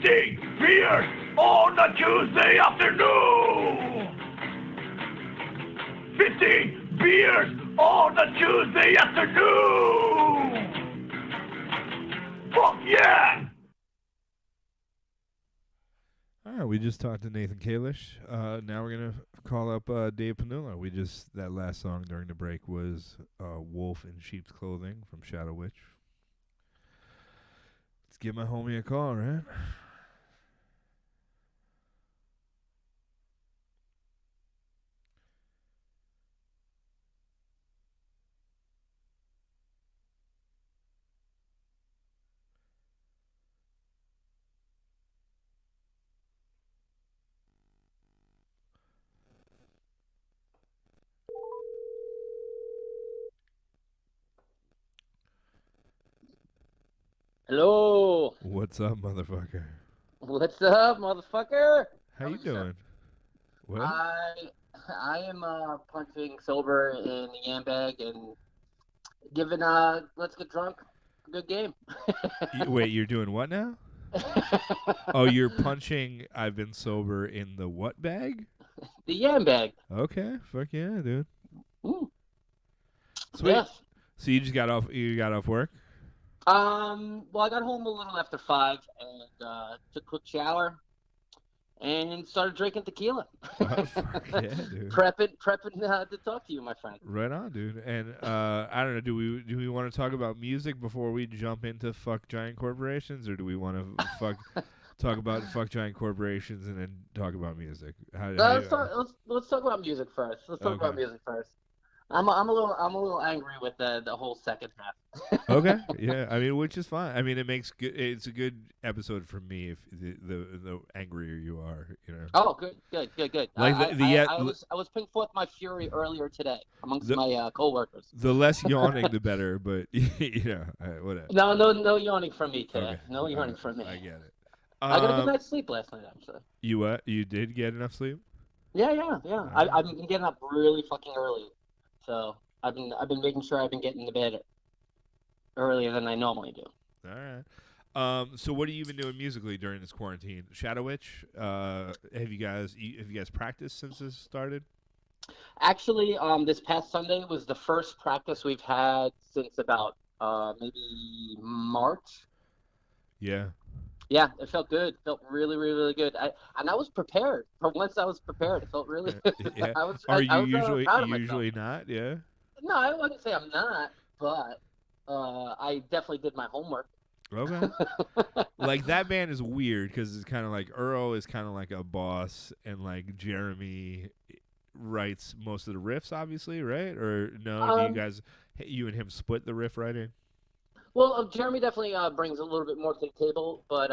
50 beers on a Tuesday afternoon. 50 beers on a Tuesday afternoon. Fuck yeah! All right, we just talked to Nathan Kalish. Now we're gonna call up Dave Pannullo. That last song during the break was "Wolf in Sheep's Clothing" from Shadow Witch. Let's give my homie a call, right? Hello. What's up, motherfucker? What's up, motherfucker? How you doing? What? I am punching sober in the yam bag and giving let's get drunk a good game. Wait, you're doing what now? Oh, you're punching. I've been sober in the what bag? The yam bag. Okay, fuck yeah, dude. Ooh. Sweet. Yes. So you just got off. You got off work. Well, I got home a little after 5 and took a quick shower and started drinking tequila. Oh, fuck yeah, dude. Prepping to talk to you, my friend. Right on, dude. And I don't know. Do we want to talk about music before we jump into fuck giant corporations, or do we want to talk about fuck giant corporations and then talk about music? Let's talk about music first. Let's talk about music first. I'm a little angry with the whole second half. Okay, yeah. I mean, which is fine. I mean, it's a good episode for me if the angrier you are, you know. Oh, good. Like I was putting forth my fury earlier today amongst my coworkers. The less yawning, the better. But you know, whatever. No yawning from me today. Okay. No yawning from me. I get it. I got a good night's sleep last night, actually. You what? You did get enough sleep? Yeah. I've been getting up really fucking early, so I've been making sure I've been getting to bed earlier than I normally do. All right. So what have you been doing musically during this quarantine? Shadow Witch. Have you guys practiced since this started? Actually, this past Sunday was the first practice we've had since about maybe March. Yeah. Yeah, it felt good. It felt really, really, really good. I was prepared. For once, I was prepared. It felt really. Yeah. I was usually not? Yeah. No, I wouldn't say I'm not, but I definitely did my homework. Okay. Like that band is weird because it's kind of like Earl is kind of like a boss, and like Jeremy writes most of the riffs, obviously, right? Or no? Do you and him split the riff writing? Well, Jeremy definitely brings a little bit more to the table, but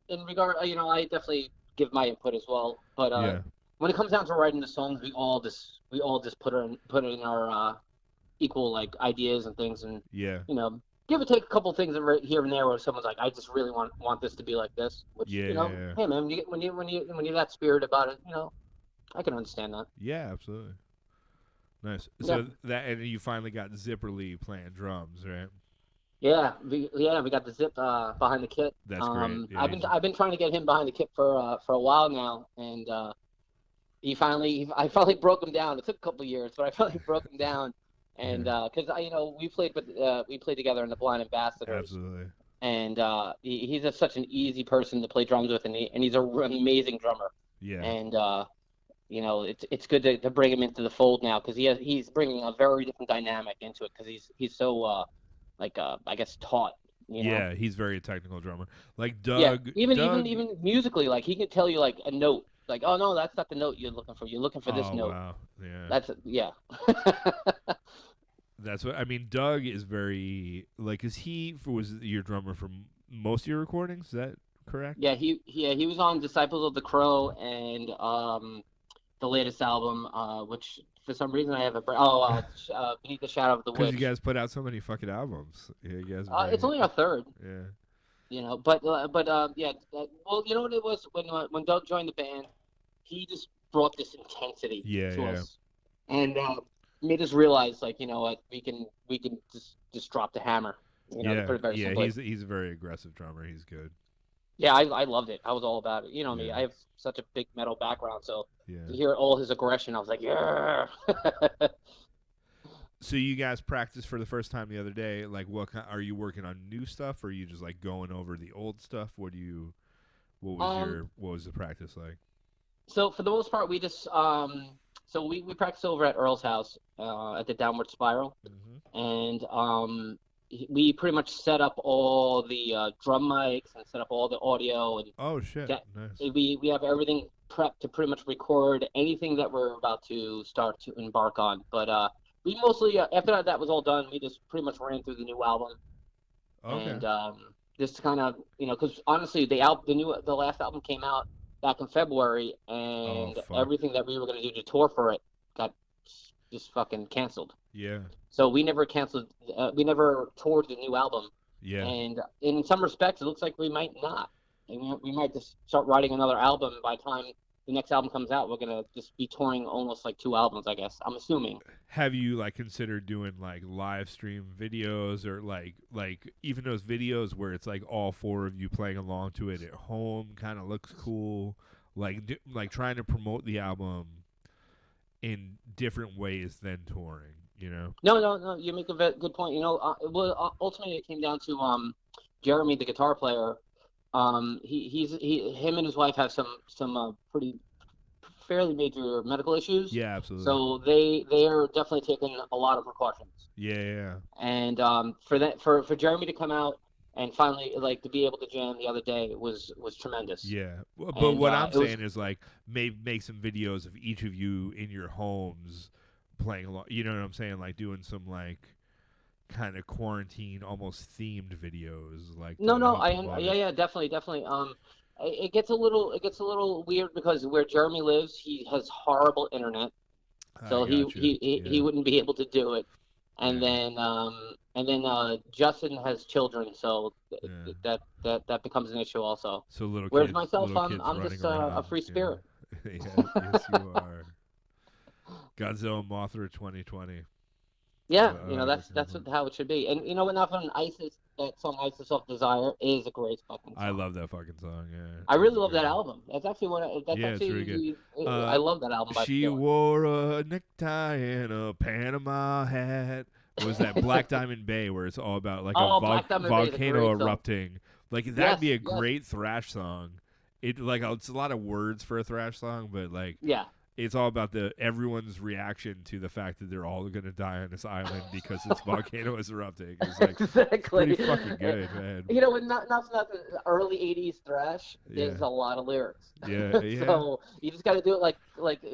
in regard, I definitely give my input as well. But when it comes down to writing the songs, we all just put in our equal like ideas and things, and give or take a couple things here and there where someone's like, I just really want this to be like this. Which hey man, when you're that spirit about it, I can understand that. Yeah, absolutely. Nice. So and you finally got Zipperly playing drums, right? Yeah, we got the Zip behind the kit. That's great. Yeah, I've been trying to get him behind the kit for a while now, and I finally broke him down. It took a couple of years, but I finally broke him down, and because we played together in the Blind Ambassadors. Absolutely. And he's just such an easy person to play drums with, and he's an amazing drummer. Yeah. And it's good to bring him into the fold now because he's bringing a very different dynamic into it because he's so I guess taught. Yeah, he's very technical drummer. Like Doug. Yeah, even musically, like he can tell you like a note. Like, oh no, that's not the note you're looking for. You're looking for this note. Wow. Yeah. Yeah. That's what I mean. Doug is very like. Is he was your drummer for most of your recordings? Is that correct? Yeah, he was on Disciples of the Crow and the latest album, which for some reason I have Beneath the Shadow of the Witch. Because you guys put out so many fucking albums. Yeah, you guys. It's only our third. Yeah. Well, you know what it was when Doug joined the band, he just brought this intensity to us, and made us realize, like, you know what, we can just drop the hammer. To put it very simply. He's a very aggressive drummer. He's good. Yeah, I loved it. I was all about it. You know me, Yeah. I have such a big metal background, so Yeah. to hear all his aggression, I was like, yeah. So you guys practiced for the first time the other day. Like, are you working on new stuff, or are you just like going over the old stuff? Um, what was the practice like? so for the most part, we just so we practice over at Earl's house at the Downward Spiral, Mm-hmm. and we pretty much set up all the drum mics and set up all the audio and Oh shit, that nice. we have everything prepped to pretty much record anything that we're about to start to embark on. But we mostly after that was all done, we just pretty much ran through the new album Okay. and just kind of because honestly the last album came out back in February Oh and fuck. everything that we were going to do to tour for it got just fucking canceled. Yeah. So we never canceled. We never toured the new album, Yeah. and in some respects, it looks like we might not. And we might just start writing another album by the time the next album comes out. We're gonna just be touring almost like two albums, I guess. I'm assuming. Have you like considered doing like live stream videos or like even those videos where it's like all four of you playing along to it at home kind of looks cool, like trying to promote the album in different ways than touring, you know? No, no, no. You make a good point. Ultimately, it came down to Jeremy, the guitar player. Him and his wife have some pretty fairly major medical issues, Yeah, absolutely. so they are definitely taking a lot of precautions. Yeah, yeah. And for Jeremy to come out and finally like to be able to jam the other day was tremendous. Yeah. But And what I'm it was saying is like make some videos of each of you in your homes playing along. You know what I'm saying? Like doing some like kind of quarantine almost themed videos like to no no help I promote yeah it. yeah definitely it gets a little weird because where Jeremy lives he has horrible internet, I so got you. he Yeah. wouldn't be able to do it. And Yeah. then Justin has children, so Yeah. that becomes an issue also. So Whereas myself, little kids I'm running just a around. free Yeah. spirit. Yeah. Yes, you are. Godzilla Mothra 2020. Yeah, What can I put? how it should be. And you know what? Not from ISIS, that song "ISIS of Desire" is a great fucking I song. love that fucking song. Yeah, I it's really a love great that one. album. That's Yeah, it's really good. actually I Uh, love that album by she Tequila. wore a necktie and a Panama hat. Was that Black Diamond Bay, where it's all about like a Oh, Black Diamond Bay is a volcano great song. erupting? Like that'd be Yes, a yes, great thrash song. It's a lot of words for a thrash song, but like yeah. it's all about the everyone's reaction to the fact that they're all gonna die on this island because this volcano is erupting. It's pretty Exactly. fucking good, man. Not for nothing, early '80s thrash. Yeah, There's a lot of lyrics, yeah, yeah, so you just got to do it like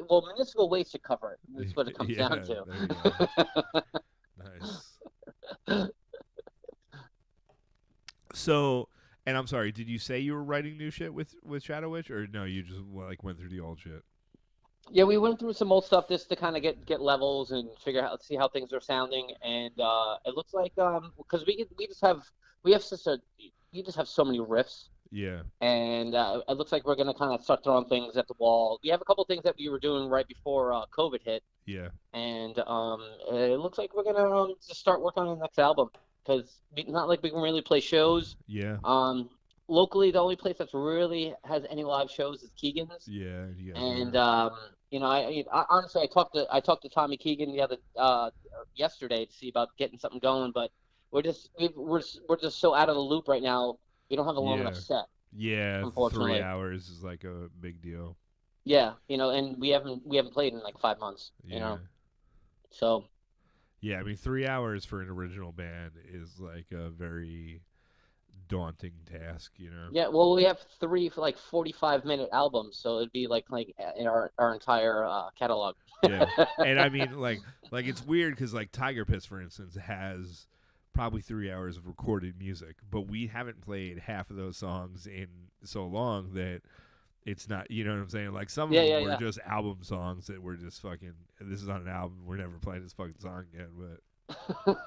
well, Municipal Waste should cover it. That's what it comes down yeah. to. There you go. Nice. So, and I'm sorry, did you say you were writing new shit with Shadow Witch, or no? You just like went through the old shit. Yeah, we went through some old stuff just to kind of get levels and figure out see how things are sounding, and it looks like because we have such a we just have so many riffs, Yeah, and it looks like we're gonna kind of start throwing things at the wall. We have a couple things that we were doing right before COVID hit, yeah, and it looks like we're gonna just start working on the next album because not like we can really play shows. yeah, Um, Locally, the only place that's really has any live shows is Keegan's. yeah. You guys And were. honestly, I talked to Tommy Keegan the other yesterday to see about getting something going, but we're just so out of the loop right now. We don't have a long enough Yeah, set, yeah. unfortunately. 3 hours is like a big deal. Yeah, and we haven't played in like 5 months, Yeah, So yeah. I mean, 3 hours for an original band is like a very daunting task. You know. yeah, well, we have three for like 45-minute albums, so it'd be like in our entire catalog. Yeah, and I mean, like it's weird because like Tiger Pits, for instance, has probably 3 hours of recorded music, but we haven't played half of those songs in so long that it's not. You know what I'm saying? Like some of Yeah, them yeah, were yeah. just album songs that were just fucking. This is on an album. We're never playing this fucking song again. But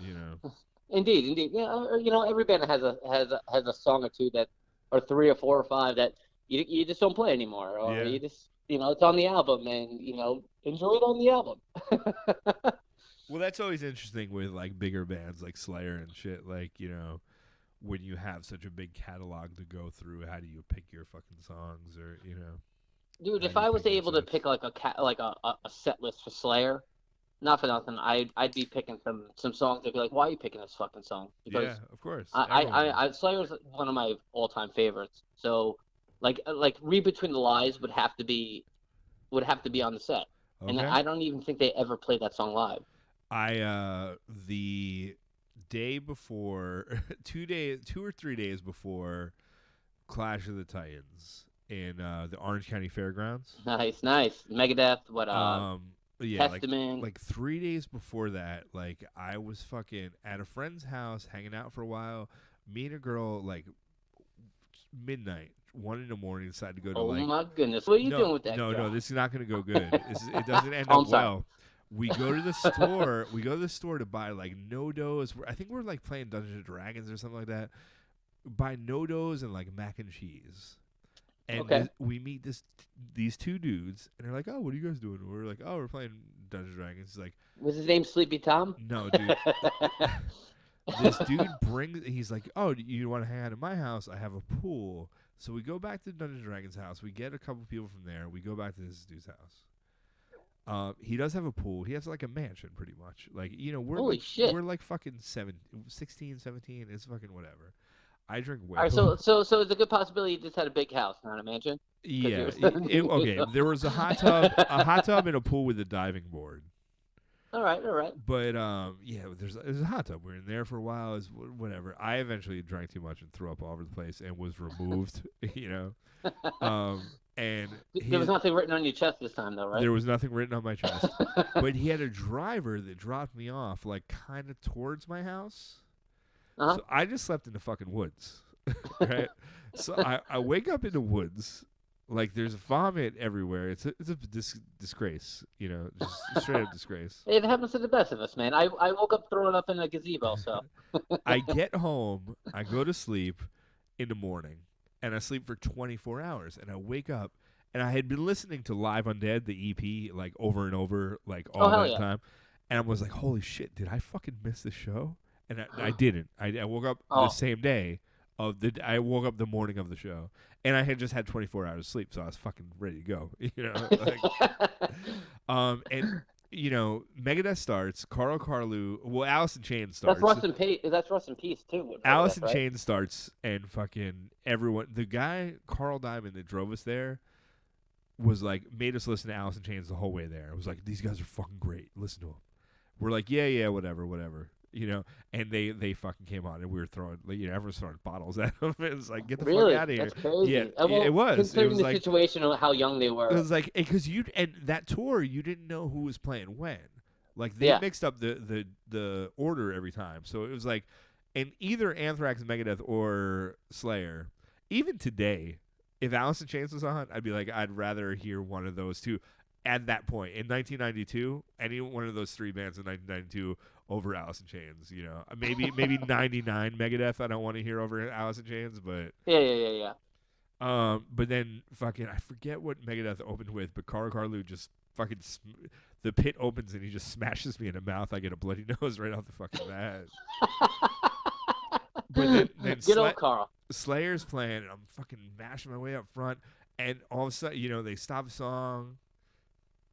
you know, Indeed, indeed. Yeah, every band has a song or two that, or three or four or five that you just don't play anymore, or yeah. you just it's on the album and enjoy it on the album. Well, that's always interesting with like bigger bands like Slayer and shit. Like when you have such a big catalog to go through, how do you pick your fucking songs, or Dude, how if do you I was pick your able to sets? pick like a set list for Slayer, not for nothing, I'd be picking some songs. I'd be like, why are you picking this fucking song? Yeah, Because of course, everyone would. Slayer's one of my all-time favorites. So like Read Between the Lies would have to be on the set, and Okay. I don't even think they ever played that song live. The day before, 2 or 3 days before Clash of the Titans in the Orange County Fairgrounds. Nice. Megadeth, Um, yeah, Testament. like 3 days before that, like I was fucking at a friend's house hanging out for a while. Me and a girl, like midnight, 1 in the morning, decided to go to Oh like my goodness, what are you no, doing with that no, no. girl? This is not going to go good. It doesn't end Oh, up I'm sorry. well. We go to the store. We go to the store to buy like no dos. I think we're like playing Dungeons and Dragons or something like that. Buy no dos and like mac and cheese. And Okay. we meet these two dudes, and they're like, "Oh, what are you guys doing?" We're like, "Oh, we're playing Dungeons and Dragons." He's like, Was his name Sleepy Tom? "No, dude." This dude he's like, "Oh, do you want to hang out at my house? I have a pool." So we go back to Dungeons and Dragons' house. We get a couple people from there. We go back to this dude's house. He does have a pool. He has like a mansion, pretty much. Like, we're Holy like shit. we're like fucking 16, 17. It's fucking whatever. I drink way. All right, so it's a good possibility you just had a big house, not a mansion. Yeah. You're 17 Okay. years There was a hot tub, and a pool with a diving board. All right. But yeah, there's a hot tub. We were in there for a while. Is whatever. I eventually drank too much and threw up all over the place and was removed. And There was nothing written on your chest this time, though, right? there was nothing written on my chest. But he had a driver that dropped me off, like kind of towards my house. Uh-huh. So I just slept in the fucking woods, right? So I wake up in the woods, like there's vomit everywhere. It's a disgrace, just straight up disgrace. It happens to the best of us, man. I woke up throwing up in a gazebo, so. I get home, I go to sleep in the morning, and I sleep for 24 hours, and I wake up, and I had been listening to Live Undead, the EP, like over and over, like all hell that yeah. time, and I was like, holy shit, did I fucking miss the show? And I didn't. I woke up the same day I woke up the morning of the show, and I had just had 24 hours of sleep, so I was fucking ready to go. And Megadeth starts. Carl Carlu. Well, Alice in Chains starts. That's Rust in Peace too. Alice in Chains starts, and fucking everyone. The guy Carl Diamond that drove us there was like made us listen to Alice in Chains the whole way there. It was like, these guys are fucking great. Listen to them. We're like, yeah, whatever. And they fucking came on, and we were throwing, everyone's throwing bottles at them. It was like, get the fuck out of here. That's crazy. Yeah, well, it was. Considering It was the like, situation of how young they were. it was like, because and that tour, you didn't know who was playing when. Like, they mixed up the order every time. So it was like, and either Anthrax, Megadeth, or Slayer, even today, if Alice in Chains was on, I'd be like, I'd rather hear one of those two. At that point in 1992, any one of those three bands in 1992 over Alice in Chains, maybe 99 Megadeth I don't want to hear over Alice in Chains, but Yeah. but then fucking I forget what Megadeth opened with, but Carl Carlu just fucking the pit opens and he just smashes me in the mouth. I get a bloody nose right off the fucking bat. But then Good old Carl. Slayer's playing, and I'm fucking mashing my way up front, and all of a sudden, they stop the song.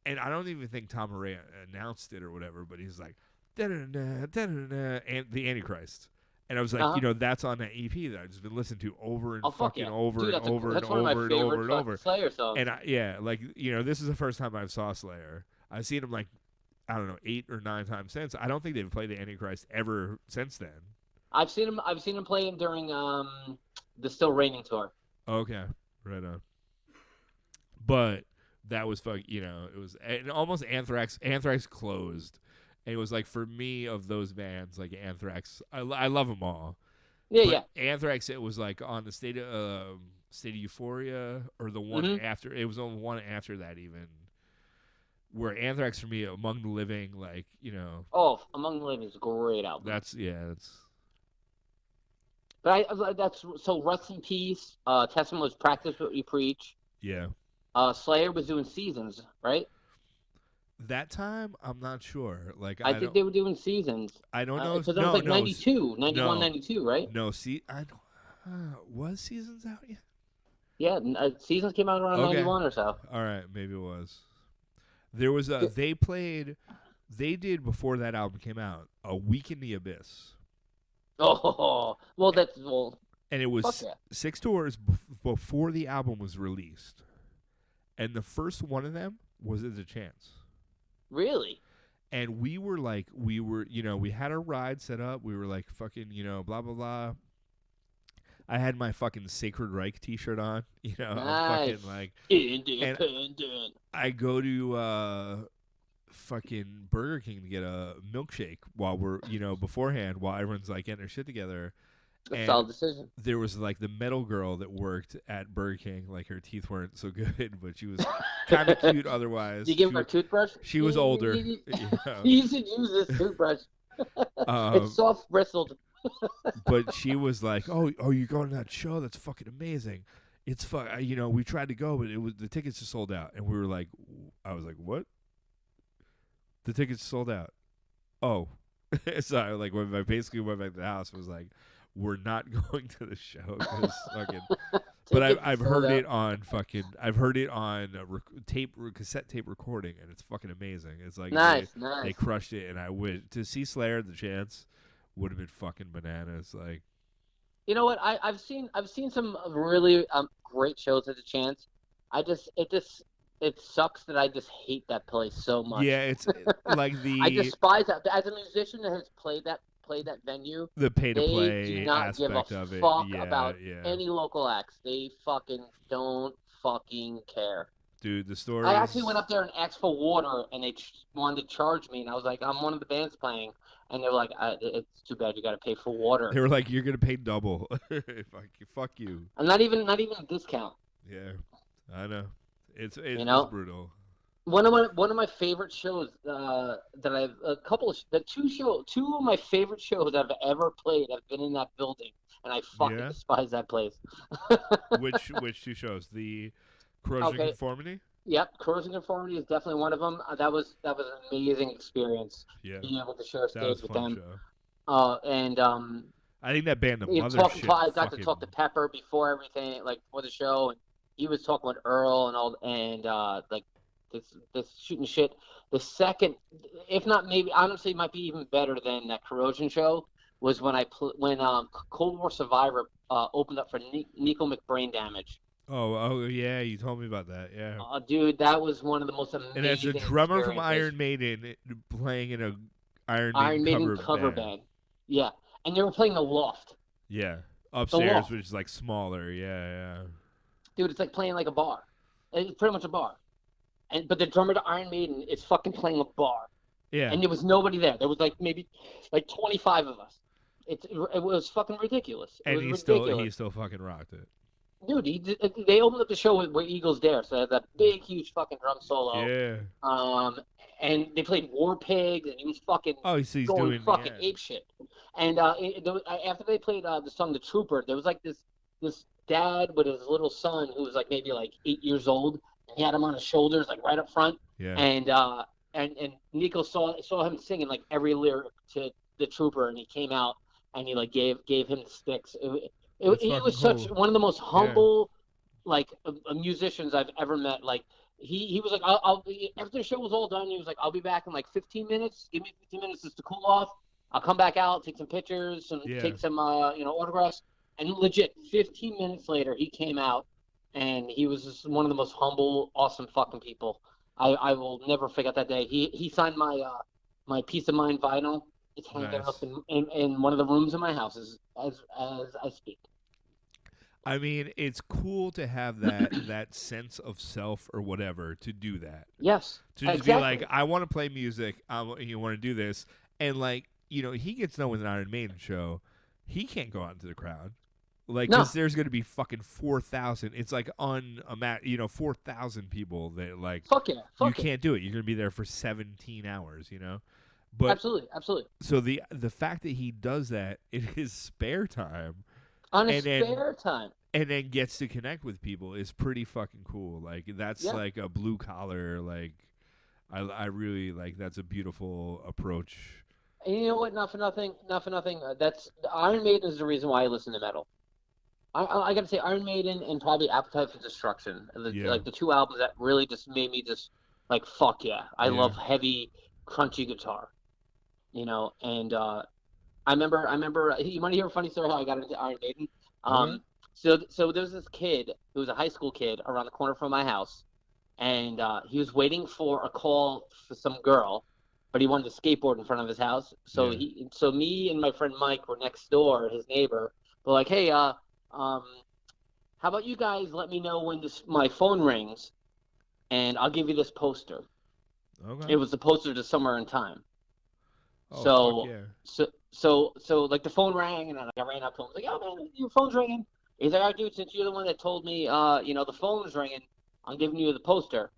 And I don't even think Tom Araya announced it or whatever, but he's like, da-da-da, da-da-da, and the Antichrist. And I was like, that's on that EP that I've just been listening to over and fucking over and over and over and over and over. Slayer songs. And this is the first time I saw Slayer. I've seen him like, I don't know, 8 or 9 times since. I don't think they've played the Antichrist ever since then. I've seen him play him during the Still Raining tour. Okay, right on. But that was it was and almost Anthrax closed, and it was like, for me, of those bands, like Anthrax, I love them all. Yeah. Anthrax, it was like on the State of Euphoria, or the one after. It was on one after that even, where Anthrax for me, Among the Living, like Among the Living is a great album. That's But that's so. Rest in Peace. Testament was Practice What You Preach. Yeah. Slayer was doing Seasons, right? That time, I'm not sure. Like I think they were doing seasons. I don't know. Because that was like 92, 91, 92, right? No, I don't. Was Seasons out yet? Yeah, seasons came out around 91 or so. All right, maybe it was. There was they did before that album came out, A Week in the Abyss. Oh, and it was 6 tours before the album was released. And the first one of them was As a Chance. Really? And we were, we had our ride set up. We were like, fucking, blah, blah, blah. I had my fucking Sacred Reich t-shirt on, Nice. I'm fucking like independent. I go to fucking Burger King to get a milkshake while we're, beforehand while everyone's like getting their shit together. A solid decision. There was like the metal girl that worked at Burger King. Like her teeth weren't so good, but she was kind of cute otherwise. Did you give her a toothbrush? She was older. You should use this toothbrush. It's soft bristled. But she was like, "Oh, you're going to that show? That's fucking amazing. It's we tried to go, but the tickets are sold out." And we were like, I was like, "What? The tickets sold out?" Oh, so I basically went back to the house. And was like, "We're not going to the show because fucking." But I've heard it on cassette tape recording, and it's fucking amazing. It's like nice. They crushed it, and I would to see Slayer at the Chance. Would have been fucking bananas. Like, you know what? I've seen some really great shows at the Chance. It sucks that I just hate that place so much. Yeah, it's like I despise that. As a musician that has played that venue, the pay to play they do not give a of it. fuck about any local acts. They fucking don't fucking care. Dude, the story. I actually went up there and asked for water, and they wanted to charge me, and I was like, "I'm one of the bands playing." And they were like, "It's too bad you got to pay for water." They were like, "You're gonna pay double." Fuck you. And not even a discount. Yeah, I know. It's brutal. One of my favorite shows that I've two of my favorite shows I've ever played have been in that building, and I fucking despise that place. Which two shows? The Corrosion Conformity. Yep, Corrosion Conformity is definitely one of them. That was an amazing experience. Yeah, being able to share stage with them. Show. I think that band, the Mothership. I got to talk to Pepper before everything, like before the show, and he was talking with Earl and all, and like this shooting shit. The second, if not maybe, honestly, it might be even better than that Corrosion show was when Cold War Survivor opened up for Nico McBrain Damage. Oh yeah, you told me about that. Yeah. Dude, that was one of the most amazing. And as a drummer from Iron Maiden playing in a Iron Maiden cover band. Yeah, and they were playing the Loft. Yeah, upstairs, which is like smaller. Yeah. Dude, it's like playing like a bar. It's pretty much a bar. But the drummer to Iron Maiden is fucking playing a bar. Yeah. And there was nobody there. There was maybe 25 of us. It was fucking ridiculous. He still fucking rocked it. Dude, they opened up the show where Eagles Dare, so they had that big, huge fucking drum solo. Yeah. And they played War Pigs, and he was fucking he's going doing fucking ape shit. And after they played the song "The Trooper," there was like this dad with his little son who was maybe 8 years old. And he had him on his shoulders, right up front. Yeah. And Nico saw him singing every lyric to "The Trooper," and he came out and he gave him the sticks. He was such one of the most humble, musicians I've ever met. He was like, I'll after the show was all done, he was like, "I'll be back in 15 minutes. Give me 15 minutes just to cool off. I'll come back out, take some pictures, and take some autographs." And legit, 15 minutes later, he came out, and he was just one of the most humble, awesome fucking people. I will never forget that day. He signed my Peace of Mind vinyl. It's hanging up in one of the rooms in my house as I speak. I mean, it's cool to have that sense of self or whatever to do that. Yes. To just be like, I want to play music. You want to do this. And, he gets done with an Iron Maiden show. He can't go out into the crowd. Because there's going to be fucking 4,000. It's 4,000 people that, fuck yeah. You can't do it. You're going to be there for 17 hours, But absolutely. So the fact that he does that in his spare time. On his spare time. And then gets to connect with people is pretty fucking cool. That's a blue collar, I really like that's a beautiful approach. And you know what? Not for nothing. Not for nothing. That's Iron Maiden is the reason why I listen to metal. I gotta say Iron Maiden and probably Appetite for Destruction, Yeah. like the two albums that really just made me just like fuck yeah. I Yeah. love heavy, crunchy guitar, And I remember. You want to hear a funny story how I got into Iron Maiden? Okay. So there was this kid who was a high school kid around the corner from my house, and he was waiting for a call for some girl, but he wanted to skateboard in front of his house. Yeah. So me and my friend Mike were next door, his neighbor. We're like, hey, um, how about you guys let me know when my phone rings, and I'll give you this poster. Okay. It was the poster to Summer in Time. Oh fuck So, yeah. so like the phone rang, and I ran up to him. I was like, "Oh man, your phone's ringing." He's like, "All right, dude, since you're the one that told me, the phone's ringing, I'm giving you the poster."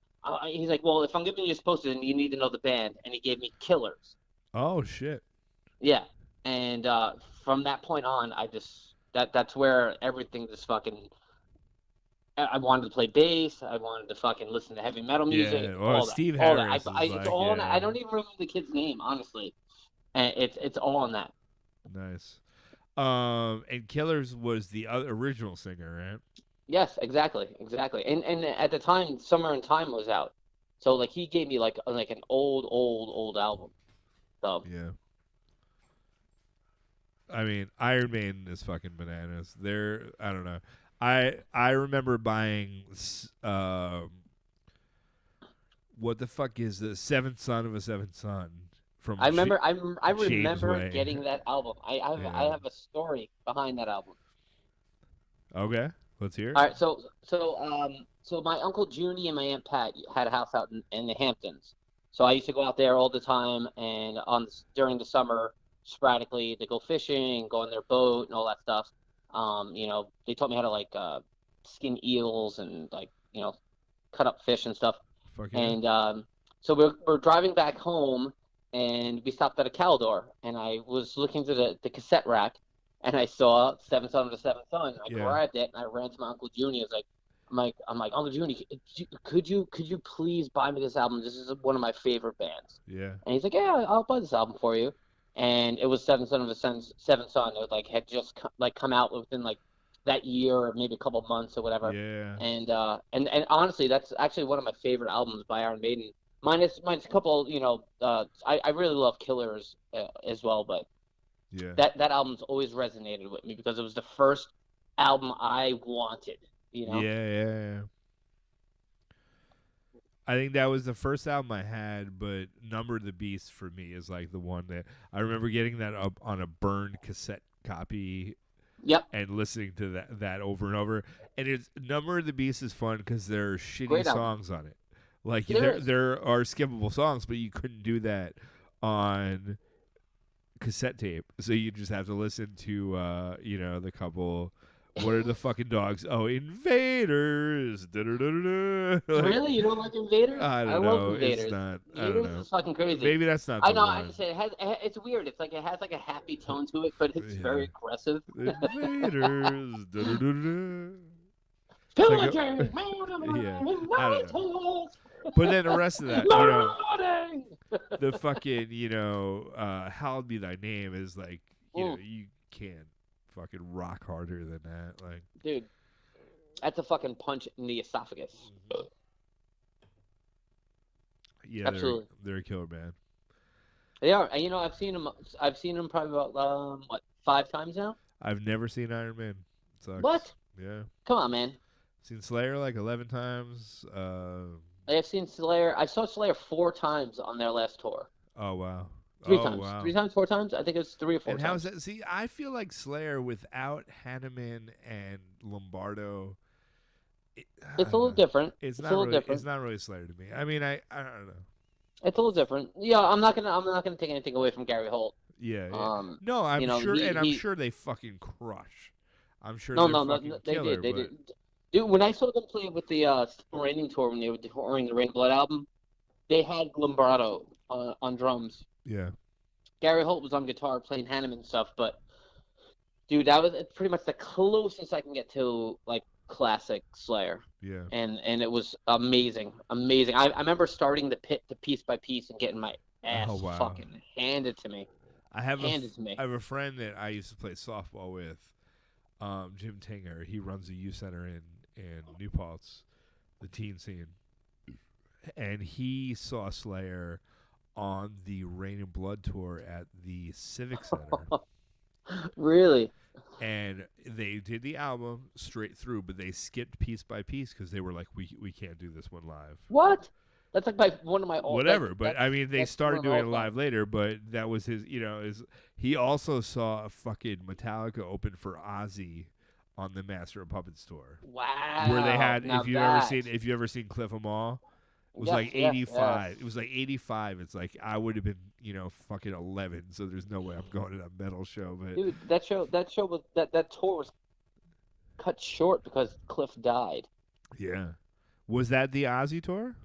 He's like, "Well, if I'm giving you this poster, then you need to know the band." And he gave me Killers. Oh shit. Yeah, and from that point on, that's where everything just fucking. I wanted to play bass. I wanted to fucking listen to heavy metal music. Yeah. Well, All that, Steve all that. Harris is It's like all on that. I yeah. don't even remember the kid's name, honestly. And it's all on that. Nice. And Killers was the original singer, right? Yes, exactly, exactly. And at the time, Summer in Time was out, so like he gave me like an old album. So Yeah. I mean, Iron Maiden is fucking bananas. I don't know. I remember buying what the fuck is the Seventh Son of a Seventh Son from I James remember Way. getting that album. I Yeah. have a story behind that album. Okay, let's hear it. All right, so my uncle Junie and my aunt Pat had a house out in the Hamptons. So I used to go out there all the time, and during the summer, sporadically to go fishing, go on their boat, and all that stuff. They taught me how to skin eels and cut up fish and stuff. Fuck yeah. And so we're driving back home, and we stopped at a Caldor, and I was looking to the cassette rack, and I saw Seven Son of the Seventh Son. I Yeah. grabbed it, and I ran to my Uncle Junie. I was like, I'm like, Uncle Junie, could you please buy me this album? This is one of my favorite bands. Yeah. And he's like, yeah, I'll buy this album for you. And it was Seven Son of the Seventh Son. It had just come out within that year or maybe a couple months or whatever. Yeah. And honestly, that's actually one of my favorite albums by Iron Maiden. Minus a couple, I really love Killers as well, but Yeah. that album's always resonated with me because it was the first album I wanted. Yeah. I think that was the first album I had, but Number of the Beast for me is like the one that I remember getting that up on a burned cassette copy. Yep. And listening to that over and over, and it's Number of the Beast is fun because there are shitty Great songs on it. Like There there are skippable songs, but you couldn't do that on cassette tape. So you just have to listen to the couple. What are the fucking dogs? Oh, Invaders! Like, Really? You don't like Invaders? I don't love know. Invaders. It's not. I don't Invaders know. is fucking crazy. Maybe that's not. I the know. one. I just say it's weird. It's like it has like a happy tone to it, but it's very aggressive. Invaders. Pillaging, yeah, I don't know. But then the rest of that, the fucking, Hallowed Be Thy Name is like, you can't fucking rock harder than that. Like, dude, that's a fucking punch in the esophagus. Yeah, absolutely. They're a killer band. They are, and I've seen them. I've seen them probably about 5 times now. I've never seen Iron Man. Sucks. What? Yeah. Come on, man. Seen Slayer like 11 times. I have seen Slayer. I saw Slayer 4 times on their last tour. Oh wow. 3 times. Wow. 3 times, 4 times. I think it was 3 or 4 and times. How's that? See, I feel like Slayer without Hanneman and Lombardo. It's a little different. It's not a little really. different. It's not really Slayer to me. I mean, I don't know. It's a little different. Yeah, I'm not gonna take anything away from Gary Holt. Yeah. No, I'm sure, I'm sure they fucking crush. I'm sure. No, they did. They did. Dude, when I saw them play with the Raining tour when they were touring the Rain Blood album, they had Lombardo on drums. Yeah. Gary Holt was on guitar playing Hanneman stuff, but dude, that was pretty much the closest I can get to like classic Slayer. Yeah. And it was amazing. I remember starting the piece by piece and getting my ass Oh wow. fucking handed to me. I have a friend that I used to play softball with, Jim Tinger. He runs a youth center in New Paltz, the teen scene, and he saw Slayer on the Rain and Blood tour at the Civic Center. Really? And they did the album straight through, but they skipped piece by piece because they were like, we can't do this one live. What? That's like one of my old. Whatever, but I mean, they started doing it live later. But that was his, he also saw a fucking Metallica open for Ozzy on the Master of Puppets tour. Wow. Where they had, if you ever seen Cliff 'Em All, it was like 85. Yes. It was like 85. It's like I would have been, fucking 11. So there's no way I'm going to that metal show. But dude, that show was that tour was cut short because Cliff died. Yeah. Was that the Ozzy tour?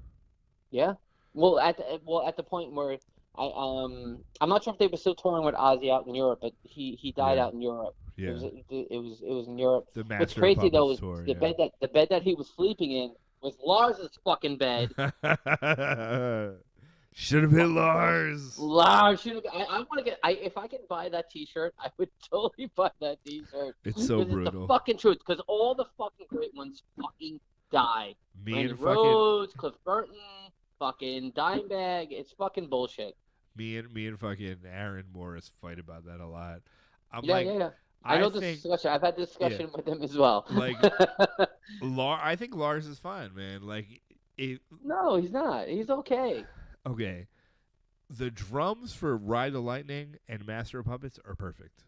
Yeah. Well, at the point where I'm not sure if they were still touring with Ozzy out in Europe, but he died out in Europe. Yeah. It was in Europe. The Master What's crazy of though is tour, the bed that he was sleeping in was Lars's fucking bed. Should have been Lars. Lars should have. I want to get. If I can buy that T-shirt, I would totally buy that T-shirt. It's so brutal. It's the fucking truth. Because all the fucking great ones fucking died. Me and Rhodes, Cliff Burton, fucking Dimebag. It's fucking bullshit. Me and fucking Aaron Morris fight about that a lot. Yeah. I know this discussion. I've had this discussion with him as well. Like, I think Lars is fine, man. Like, no, he's not. He's okay. Okay, the drums for Ride the Lightning and Master of Puppets are perfect.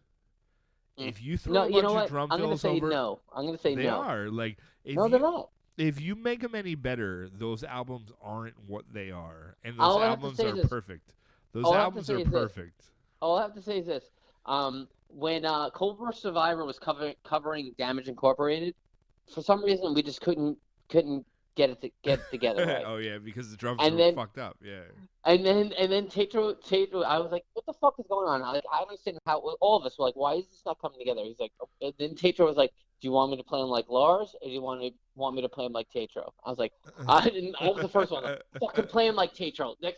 If you throw a bunch of drum fills over, no. I'm gonna say no. They are like they're not. If you make them any better, those albums aren't what they are, and those albums are perfect. Those albums are perfect. All I have to say is this: when Cobra Survivor was covering Damage Incorporated, for some reason we just couldn't get it together. Right? Oh yeah, because the drums were fucked up. Yeah. And then Tatro, I was like, what the fuck is going on? I don't understand how all of us were like, why is this not coming together? He's like, and then Tatro was like, do you want me to play him like Lars, or do you want me to play him like Tatro? I was like, I was the first one. Like, fucking play him like Tatro. The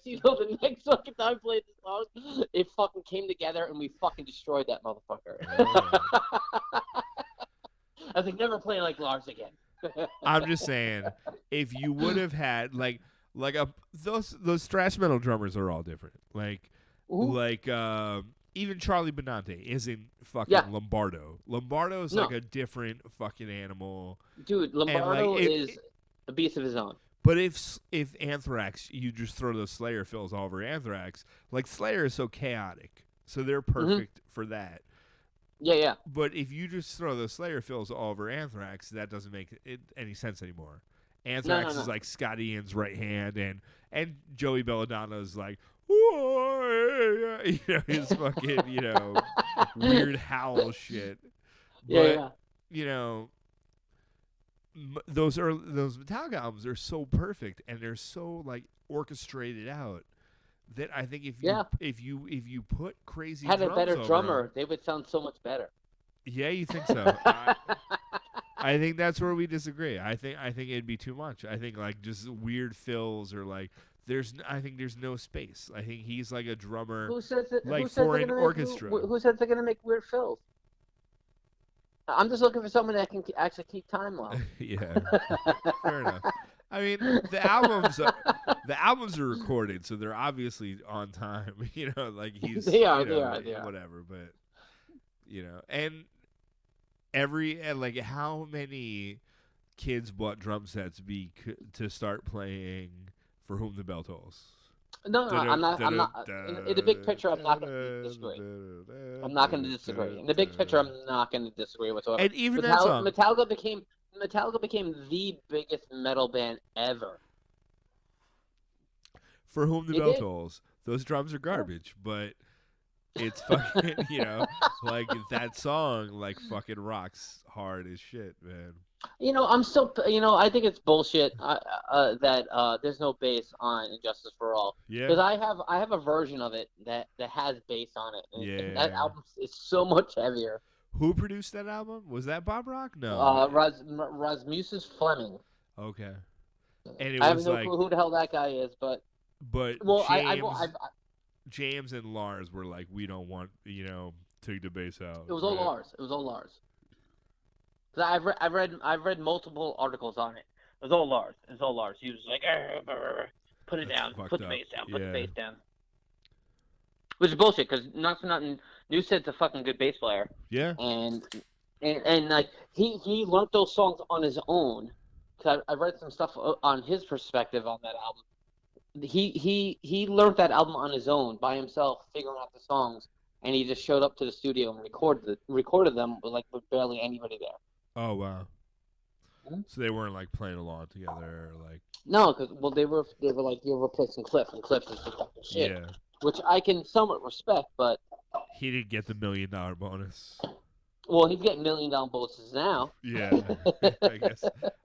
next fucking time I played this Lars, it fucking came together and we fucking destroyed that motherfucker. I was like, never play like Lars again. I'm just saying, if you would have had those thrash metal drummers are all different. Even Charlie Benante isn't fucking Lombardo. Lombardo's like a different fucking animal. Dude, Lombardo is a beast of his own. But if Anthrax, you just throw those Slayer fills all over Anthrax, like Slayer is so chaotic, so they're perfect for that. Yeah. But if you just throw those Slayer fills all over Anthrax, that doesn't make any sense anymore. Anthrax is like Scott Ian's right hand, and Joey Belladonna's like, his fucking, weird howl shit. But, those Metallica albums are so perfect, and they're so, like, orchestrated out. That I think if you put crazy had drums a better over drummer, them, they would sound so much better. Yeah, you think so? I think that's where we disagree. I think it'd be too much. I think like just weird fills or like I think there's no space. I think he's like a drummer. Who says it? Like for an orchestra. Who says they're gonna make weird fills? I'm just looking for someone that can actually keep time well. Yeah, fair enough. I mean, the albums are recorded, so they're obviously on time. Like he's they are. Whatever, but and like how many kids bought drum sets to start playing For Whom the Bell Tolls? No, I'm not. In the big picture, I'm not going to disagree. I'm not going to disagree. In the big picture, I'm not going to disagree whatsoever. And even that song, Metallica became the biggest metal band ever. For Whom the Bell Tolls. Those drums are garbage, but it's fucking, like that song, like fucking rocks hard as shit, man. I'm still, I think it's bullshit that there's no bass on Injustice for All. Yeah. Because I have a version of it that has bass on it. And that album is so much heavier. Who produced that album? Was that Bob Rock? No. Rasmussen Fleming. Okay. And it I have was no like, clue who the hell that guy is, but well, James and Lars were like, we don't want, take the bass out. it was all Right? Lars. It was all Lars. Cause I've read multiple articles on it. It was all Lars. It was all Lars. He was like, put it That's down, fucked put the up. bass down, put the Yeah. bass down. Which is bullshit, because not for nothing, Newstead's a fucking good bass player, Yeah. and like he learned those songs on his own. Cause I read some stuff on his perspective on that album. He learned that album on his own by himself, figuring out the songs, and he just showed up to the studio and recorded them with barely anybody there. Oh, wow. Mm-hmm. So they weren't like playing along together, or like. No, because they were like, you're replacing Cliff, and Cliff is the fucking shit. Yeah. Which I can somewhat respect, but He didn't get the $1 million bonus. well, he's getting $1 million bonuses now. Yeah.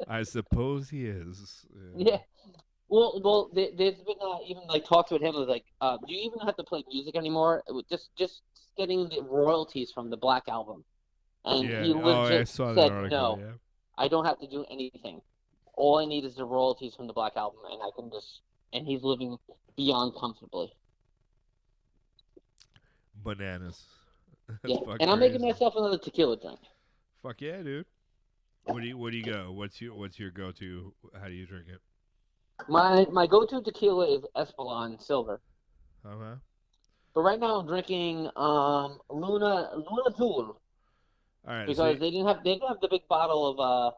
I suppose he is. Yeah. Well, there's been even like talks with him like, do you even have to play music anymore? Just getting the royalties from the Black album, and Yeah. he legit I saw said that article. no. Yeah. I don't have to do anything. All I need is the royalties from the Black album, and I can just. And he's living beyond comfortably. Bananas. That's Yeah, fucking and I'm making crazy. myself another tequila drink. Fuck yeah, dude. Where do you go? What's your go-to? How do you drink it? My go-to tequila is Espolòn Silver. Uh-huh. But right now I'm drinking Luna Azul. All right. Because they didn't have the big bottle of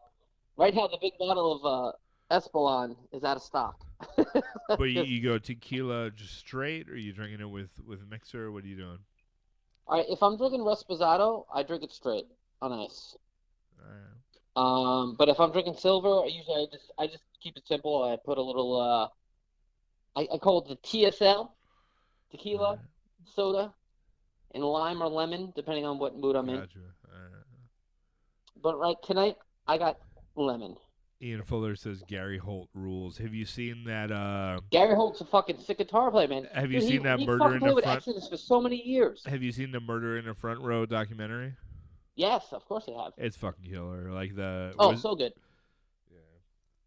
right now the big bottle of Espolòn is out of stock. But you go tequila just straight, or you drinking it with a mixer? What are you doing? All right, if I'm drinking Reposado, I drink it straight on ice. All right. But if I'm drinking silver, I just keep it simple. I put a little I call it the TSL, tequila, soda, and lime or lemon, depending on what mood I'm in. Gotcha. All right. But right tonight, I got lemon. Ian Fuller says Gary Holt rules. Have you seen that? Gary Holt's a fucking sick guitar player, man. Have you Dude, seen that he Murder fucking in played the with Front? Exodus for so many years. Have you seen the Murder in the Front Row documentary? Yes, of course I have. It's fucking killer. Like So good. Yeah.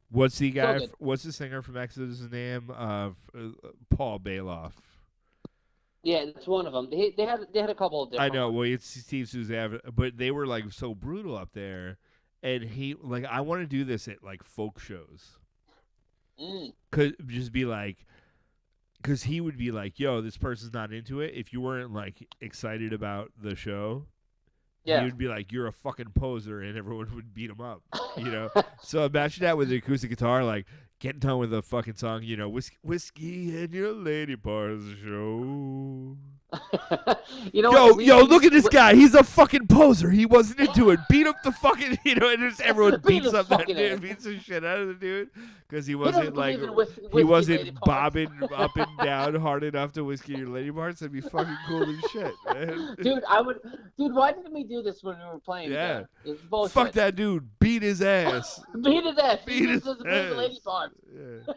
What's the guy? So good. What's the singer from Exodus' name? Paul Bailoff. Yeah, it's one of them. They had a couple of different. I know. ones. Well, it's Steve Suzanne, but they were like so brutal up there, and he like I want to do this at like folk shows. Could just be like, because he would be like, "Yo, this person's not into it." If you weren't like excited about the show, Yeah. he would be like, "You're a fucking poser," and everyone would beat him up. So imagine that with the acoustic guitar, like getting done with a fucking song. Whiskey and your lady parts show. Yo, look at this guy. He's a fucking poser. He wasn't into it. Beat up the fucking, and just everyone beats up that dude, beats the shit out of the dude because he wasn't like he wasn't bobbing up and down hard enough to whiskey your lady parts. That'd be fucking cool as shit, man. Dude, why didn't we do this when we were playing? Yeah, it's bullshit. Fuck that dude. Beat his ass. Beat his ass. Beat his ass. Lady parts. Yeah.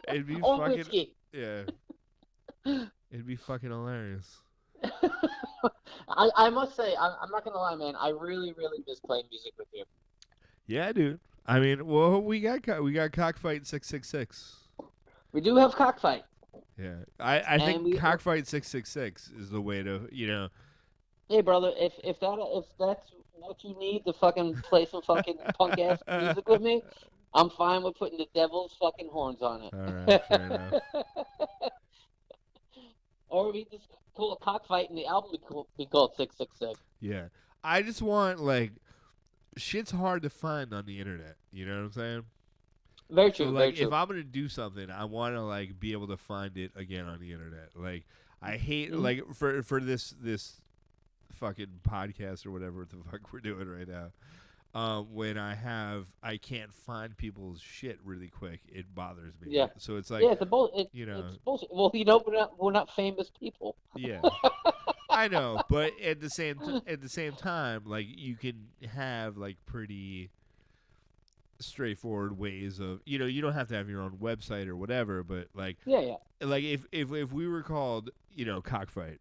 It'd be Or fucking. whiskey. Yeah. It'd be fucking hilarious. I must say, I'm not gonna lie, man. I really, really miss playing music with you. Yeah, dude. I mean, well, we got Cockfight 666. We do have Cockfight. Yeah, I think Cockfight 666 is the way to Hey, brother, if that's what you need to fucking play some fucking punk ass music with me, I'm fine with putting the devil's fucking horns on it. All right, fair enough. Or we just call it Cockfight and the album be called 666. Yeah. I just want, like, shit's hard to find on the internet. You know what I'm saying? Very true, so, like, very true. if I'm going to do something, I want to, like, be able to find it again on the internet. Like, I hate, like, for this fucking podcast or whatever the fuck we're doing right now. When I can't find people's shit really quick, it bothers me. Yeah. So it's like, it's bullshit. Well, we're not famous people. Yeah. I know, but at the same time, like you can have like pretty straightforward ways of you don't have to have your own website or whatever, but like like if we were called Cockfight,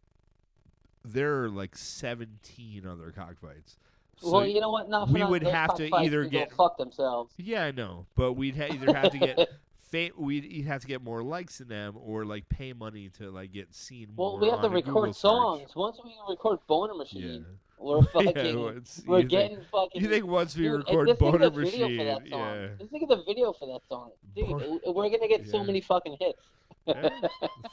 there are like 17 other Cockfights. So Well, you know what? Not for we nothing. would Those have to cockfights either can go get fuck themselves. yeah, I know, but we'd either have to get we'd have to get more likes in them or like pay money to like get seen Well, more we have to on a Google record search. songs. Once we record Boner Yeah. Machine, we're Yeah, fucking, we're getting you fucking. think once we Dude, and record just think Boner of the video for Machine, that song. yeah. Just think of the video for that song, dude. Bon- We're gonna get so yeah. many fucking hits. Yeah,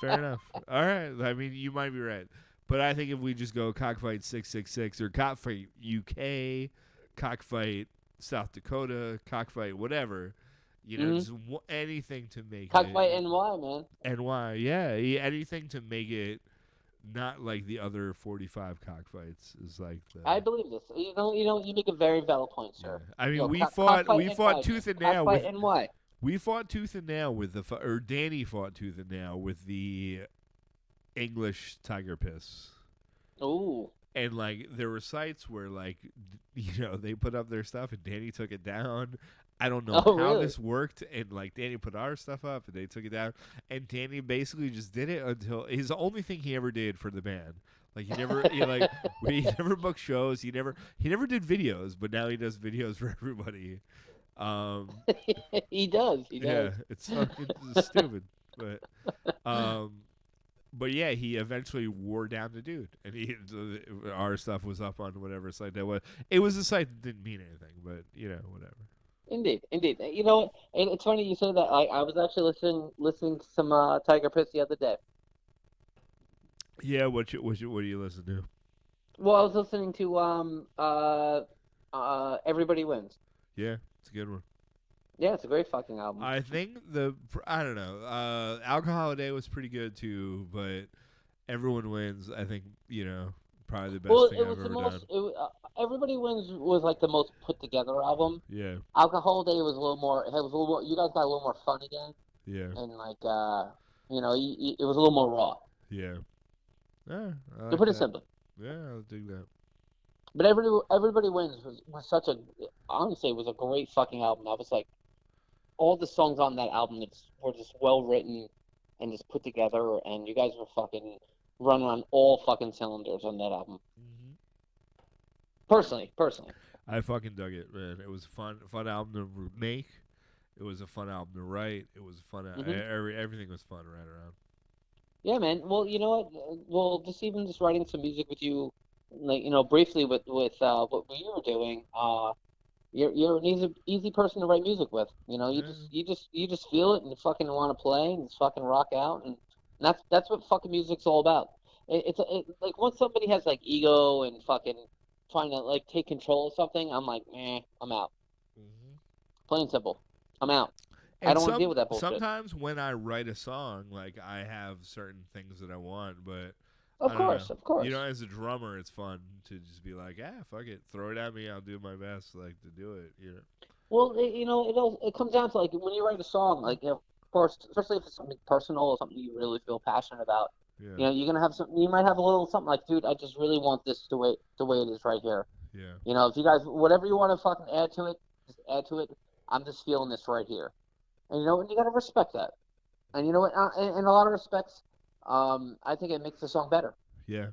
fair enough. All right. I mean, you might be right. But I think if we just go cockfight 666 or cockfight UK, cockfight South Dakota, cockfight whatever, just anything to make Cockfight it NY, man. NY, anything to make it not like the other 45 cockfights is like the I believe this. You make a very valid point, sir. I mean, Cockfight we fought NY, tooth man. and nail with Cockfight NY. we fought tooth and nail with or Danny fought tooth and nail with the English tiger piss. Ooh. And like there were sites where like they put up their stuff and Danny took it down. I don't know how really? this worked, and like Danny put our stuff up and they took it down, and Danny basically just did it until his only thing he ever did for the band. Like he never he never booked shows. He never did videos, but now he does videos for everybody. He does. Yeah, it's fucking stupid, but yeah, he eventually wore down the dude, and our stuff was up on whatever site that was. It was a site that didn't mean anything, but whatever. Indeed. You know, and it's funny you say that. I was actually listening to some Tiger Piss the other day. Yeah, what do you listen to? Well, I was listening to Everybody Wins. Yeah, it's a good one. Yeah, it's a great fucking album. I think I don't know. Alcohol Day was pretty good too, but Everyone Wins. I think probably the best thing I've ever done. Everybody Wins was like the most put together album. Yeah. Alcohol Day was a little more. It was a little more. You guys got a little more fun again. Yeah. And like it was a little more raw. Yeah. Yeah. To put it simply. Yeah, I'll dig that. But Everybody Wins was such a. Honestly, it was a great fucking album. I was like, all the songs on that album were just well written and just put together, and you guys were fucking running on all fucking cylinders on that album. Mm-hmm. Personally. I fucking dug it, man. It was a fun album to make. It was a fun album to write. It was fun. Everything was fun right around. Yeah, man. Well, you know what? Well, just writing some music with you, like briefly with what you were doing. You're an easy person to write music with. You just feel it and you fucking want to play and just fucking rock out, and that's what fucking music's all about. It's like once somebody has like ego and fucking trying to like take control of something, I'm like, I'm out. Mm-hmm. Plain and simple, I'm out. And I don't want to deal with that bullshit. Sometimes when I write a song, like I have certain things that I want, but of course. As a drummer, it's fun to just be like, fuck it, throw it at me. I'll do my best, like to do it. Well, it comes down to like when you write a song, like of course, especially if it's something personal or something you really feel passionate about. Yeah. You're gonna have something. You might have a little something like, dude, I just really want this the way it is right here. Yeah. If you guys, whatever you want to fucking add to it, just add to it. I'm just feeling this right here, and and you gotta respect that. And you know what? In a lot of respects, I think it makes the song better. Yeah.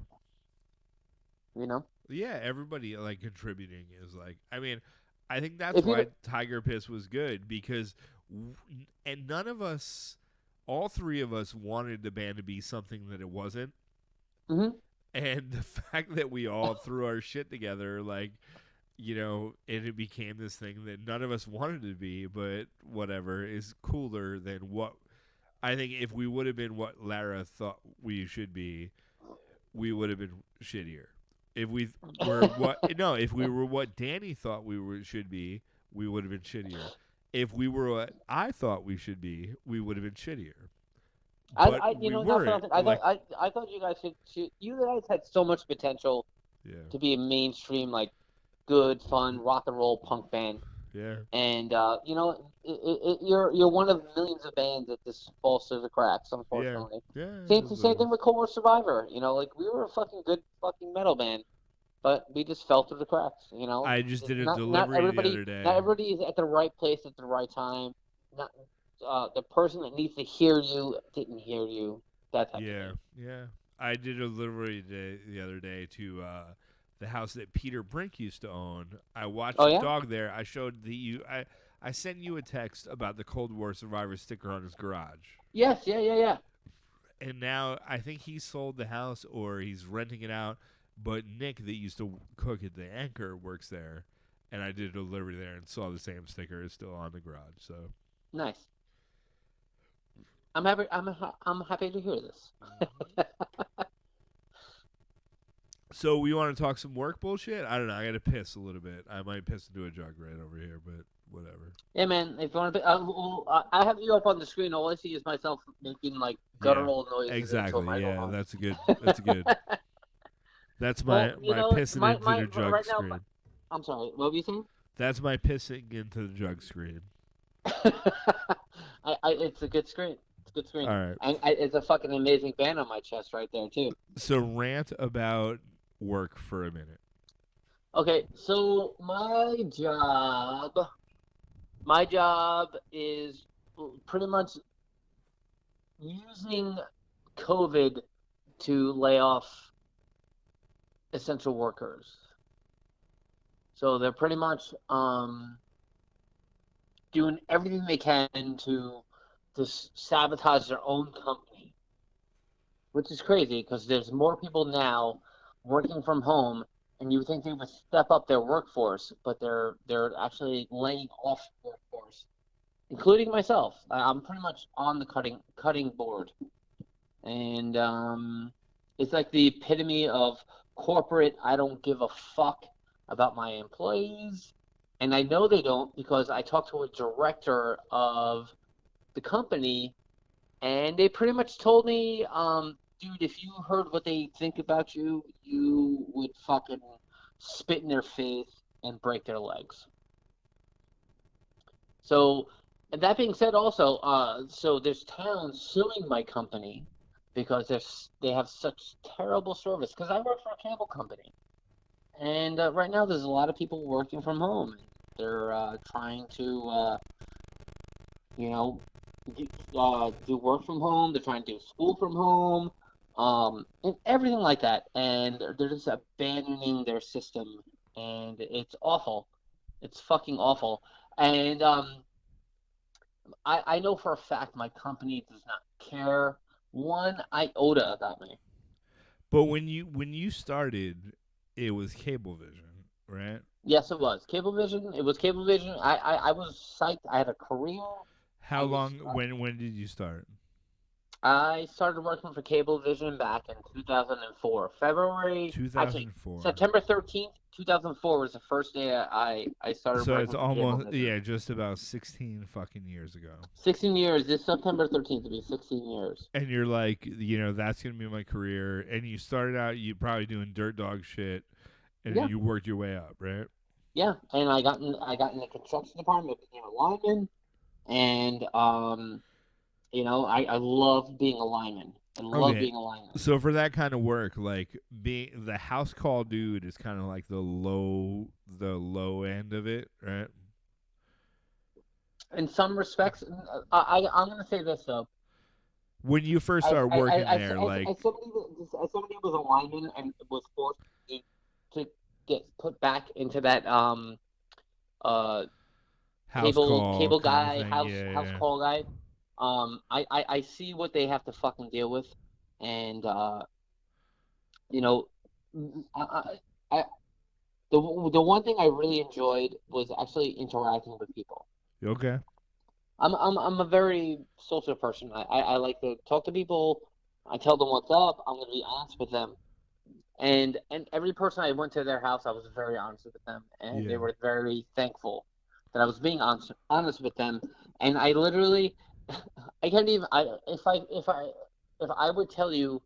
Yeah, everybody like contributing is like. I mean, I think that's why Tiger Piss was good because, and none of us. All three of us wanted the band to be something that it wasn't. Mm-hmm. And the fact that we all threw our shit together, like, and it became this thing that none of us wanted to be, but whatever, is cooler than what I think if we would have been what Lara thought we should be, we would have been shittier. If we were if we were what Danny thought should be, we would have been shittier. If we were what I thought we should be, we would have been shittier. But I thought you guys you guys had so much potential to be a mainstream, like, good, fun, rock and roll punk band. Yeah. And you're one of millions of bands that just falls through the cracks, unfortunately. Yeah. Same thing with Cold War Survivor. Like we were a fucking good fucking metal band. But we just fell through the cracks, I just did a delivery the other day. Not everybody is at the right place at the right time. Not the person that needs to hear you didn't hear you. That type of thing. Yeah. I did a delivery the other day to the house that Peter Brink used to own. I watched Oh, the yeah? dog there. I showed I sent you a text about the Cold War survivor sticker on his garage. Yes, yeah. And now I think he sold the house or he's renting it out. But Nick, that used to cook at the Anchor, works there, and I did a delivery there and saw the same sticker is still on the garage. So Nice. I'm happy. I'm happy to hear this. So we want to talk some work bullshit? I don't know. I got to piss a little bit. I might piss into a jug right over here, but whatever. Yeah, man. If you want to, I have you up on the screen. All I see is myself making like guttural noises into a Exactly. Yeah, microphone. that's a good. That's good. That's my Well, you know, pissing into the jug right screen. now. I'm sorry. What were you saying? That's my pissing into the jug screen. It's a good screen. It's a good screen. All right. And it's a fucking amazing band on my chest right there too. So rant about work for a minute. Okay, so my job is pretty much using COVID to lay off essential workers. So they're pretty much doing everything they can to sabotage their own company, which is crazy because there's more people now working from home, and you would think they would step up their workforce, but they're actually laying off workforce, including myself. I'm pretty much on the cutting board, and it's like the epitome of corporate. I don't give a fuck about my employees, and I know they don't because I talked to a director of the company, and they pretty much told me, dude, if you heard what they think about you, you would fucking spit in their face and break their legs. So, and that being said, also, so there's towns suing my company because they have such terrible service. Because I work for a cable company, and right now there's a lot of people working from home. They're trying to, you know, do work from home. They're trying to do school from home, and everything like that. And they're just abandoning their system, and it's awful. It's fucking awful. And I know for a fact my company does not care one iota about me. But when you started, it was Cablevision, right? Yes, it was Cablevision. It was Cablevision. I was psyched. I had a career. How long? When did you start? I started working for Cablevision back in 2004. February, actually, 2004. September 13th, 2004 was the first day I started So working it's for almost Cablevision. just about 16 fucking years ago. 16 years. This September 13th will be 16 years. And you're like, that's gonna be my career. And you started out, you probably doing dirt dog shit, and Yeah. you worked your way up, right? Yeah, and I got in the construction department, became a lineman, and I love being a lineman. I love being a lineman. So for that kind of work, like being the house call dude is kind of like the low end of it, right? In some respects, I'm gonna say this though. When you first started working there, like as somebody who was a lineman and was forced to get put back into that house cable guy, thing. house call guy. I see what they have to fucking deal with, and you know, I the one thing I really enjoyed was actually interacting with people. Okay. I'm a very social person. I like to talk to people. I tell them what's up. I'm gonna be honest with them. And every person I went to their house, I was very honest with them, and they were very thankful that I was being honest with them. And I literally, I can't even. If I would tell you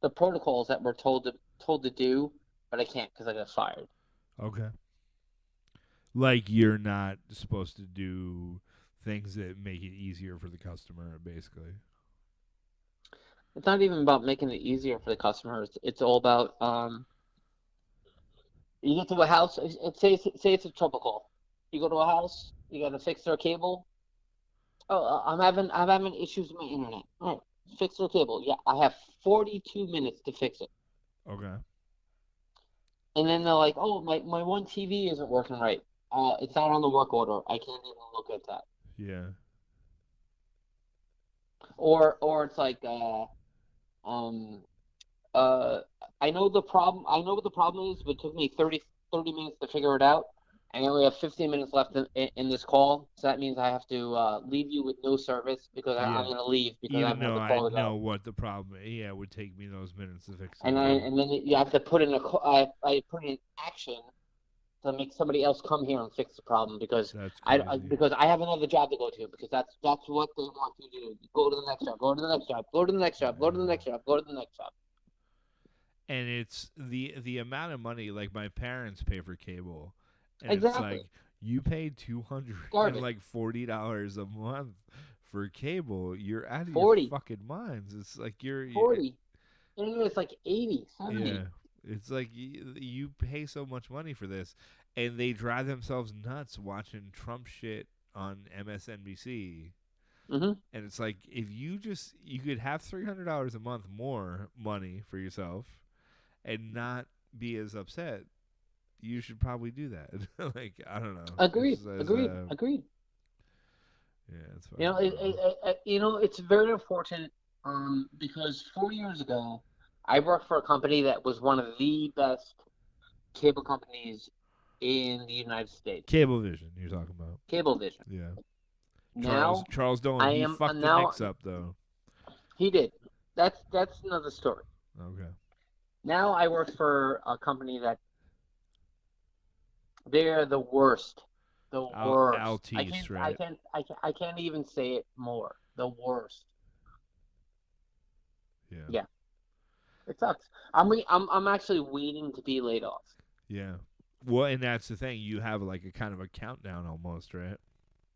the protocols that we're told to do, but I can't because I got fired. Okay. Like you're not supposed to do things that make it easier for the customer, basically. It's not even about making it easier for the customers. It's all about you get to a house. Say it's a trouble call. You go to a house. You got to fix their cable. Oh, I'm having issues with my internet. All right, fix their cable. Yeah, I have 42 minutes to fix it. Okay. and then they're like, "Oh, my one TV isn't working right. It's not on the work order. I can't even look at that." Yeah. Or it's like, um, uh, I know the problem. I know what the problem is, but it took me 30 minutes to figure it out. And I only have 15 minutes left in this call, so that means I have to leave you with no service because I'm Yeah. going to leave because I have Even though another I call to know go. what the problem, yeah, it would take me those minutes to fix it. And then you have to put in I put in action to make somebody else come here and fix the problem That's crazy. because I have another job to go to because that's what they want you to do. Go to the next job. Go to the next job. Go to the next job. Go to the next job. Go to the next job. And it's the amount of money, like my parents pay for cable, and it's Exactly. like you pay $240 a month for cable. You're out of your 40. fucking minds. It's like you're 40. And it's like 80, 70. yeah. It's like you pay so much money for this, and they drive themselves nuts watching Trump shit on MSNBC. Mm-hmm. And it's like if you could have $300 a month more money for yourself and not be as upset, you should probably do that. Like, I don't know. Agreed. It's, Agreed. yeah, it's You know, fucking brutal. it's very unfortunate because 4 years ago, I worked for a company that was one of the best cable companies in the United States, Cablevision, you're talking about. Cablevision. Yeah. Now Charles Dolan, I he am fucked the now Knicks up though. he did. That's another story. Okay. Now I work for a company that they're the worst. The worst. Altice, right? I can't even say it more. The worst. Yeah. Yeah, it sucks. I'm actually waiting to be laid off. Yeah. Well, and that's the thing. You have like a kind of a countdown almost, right?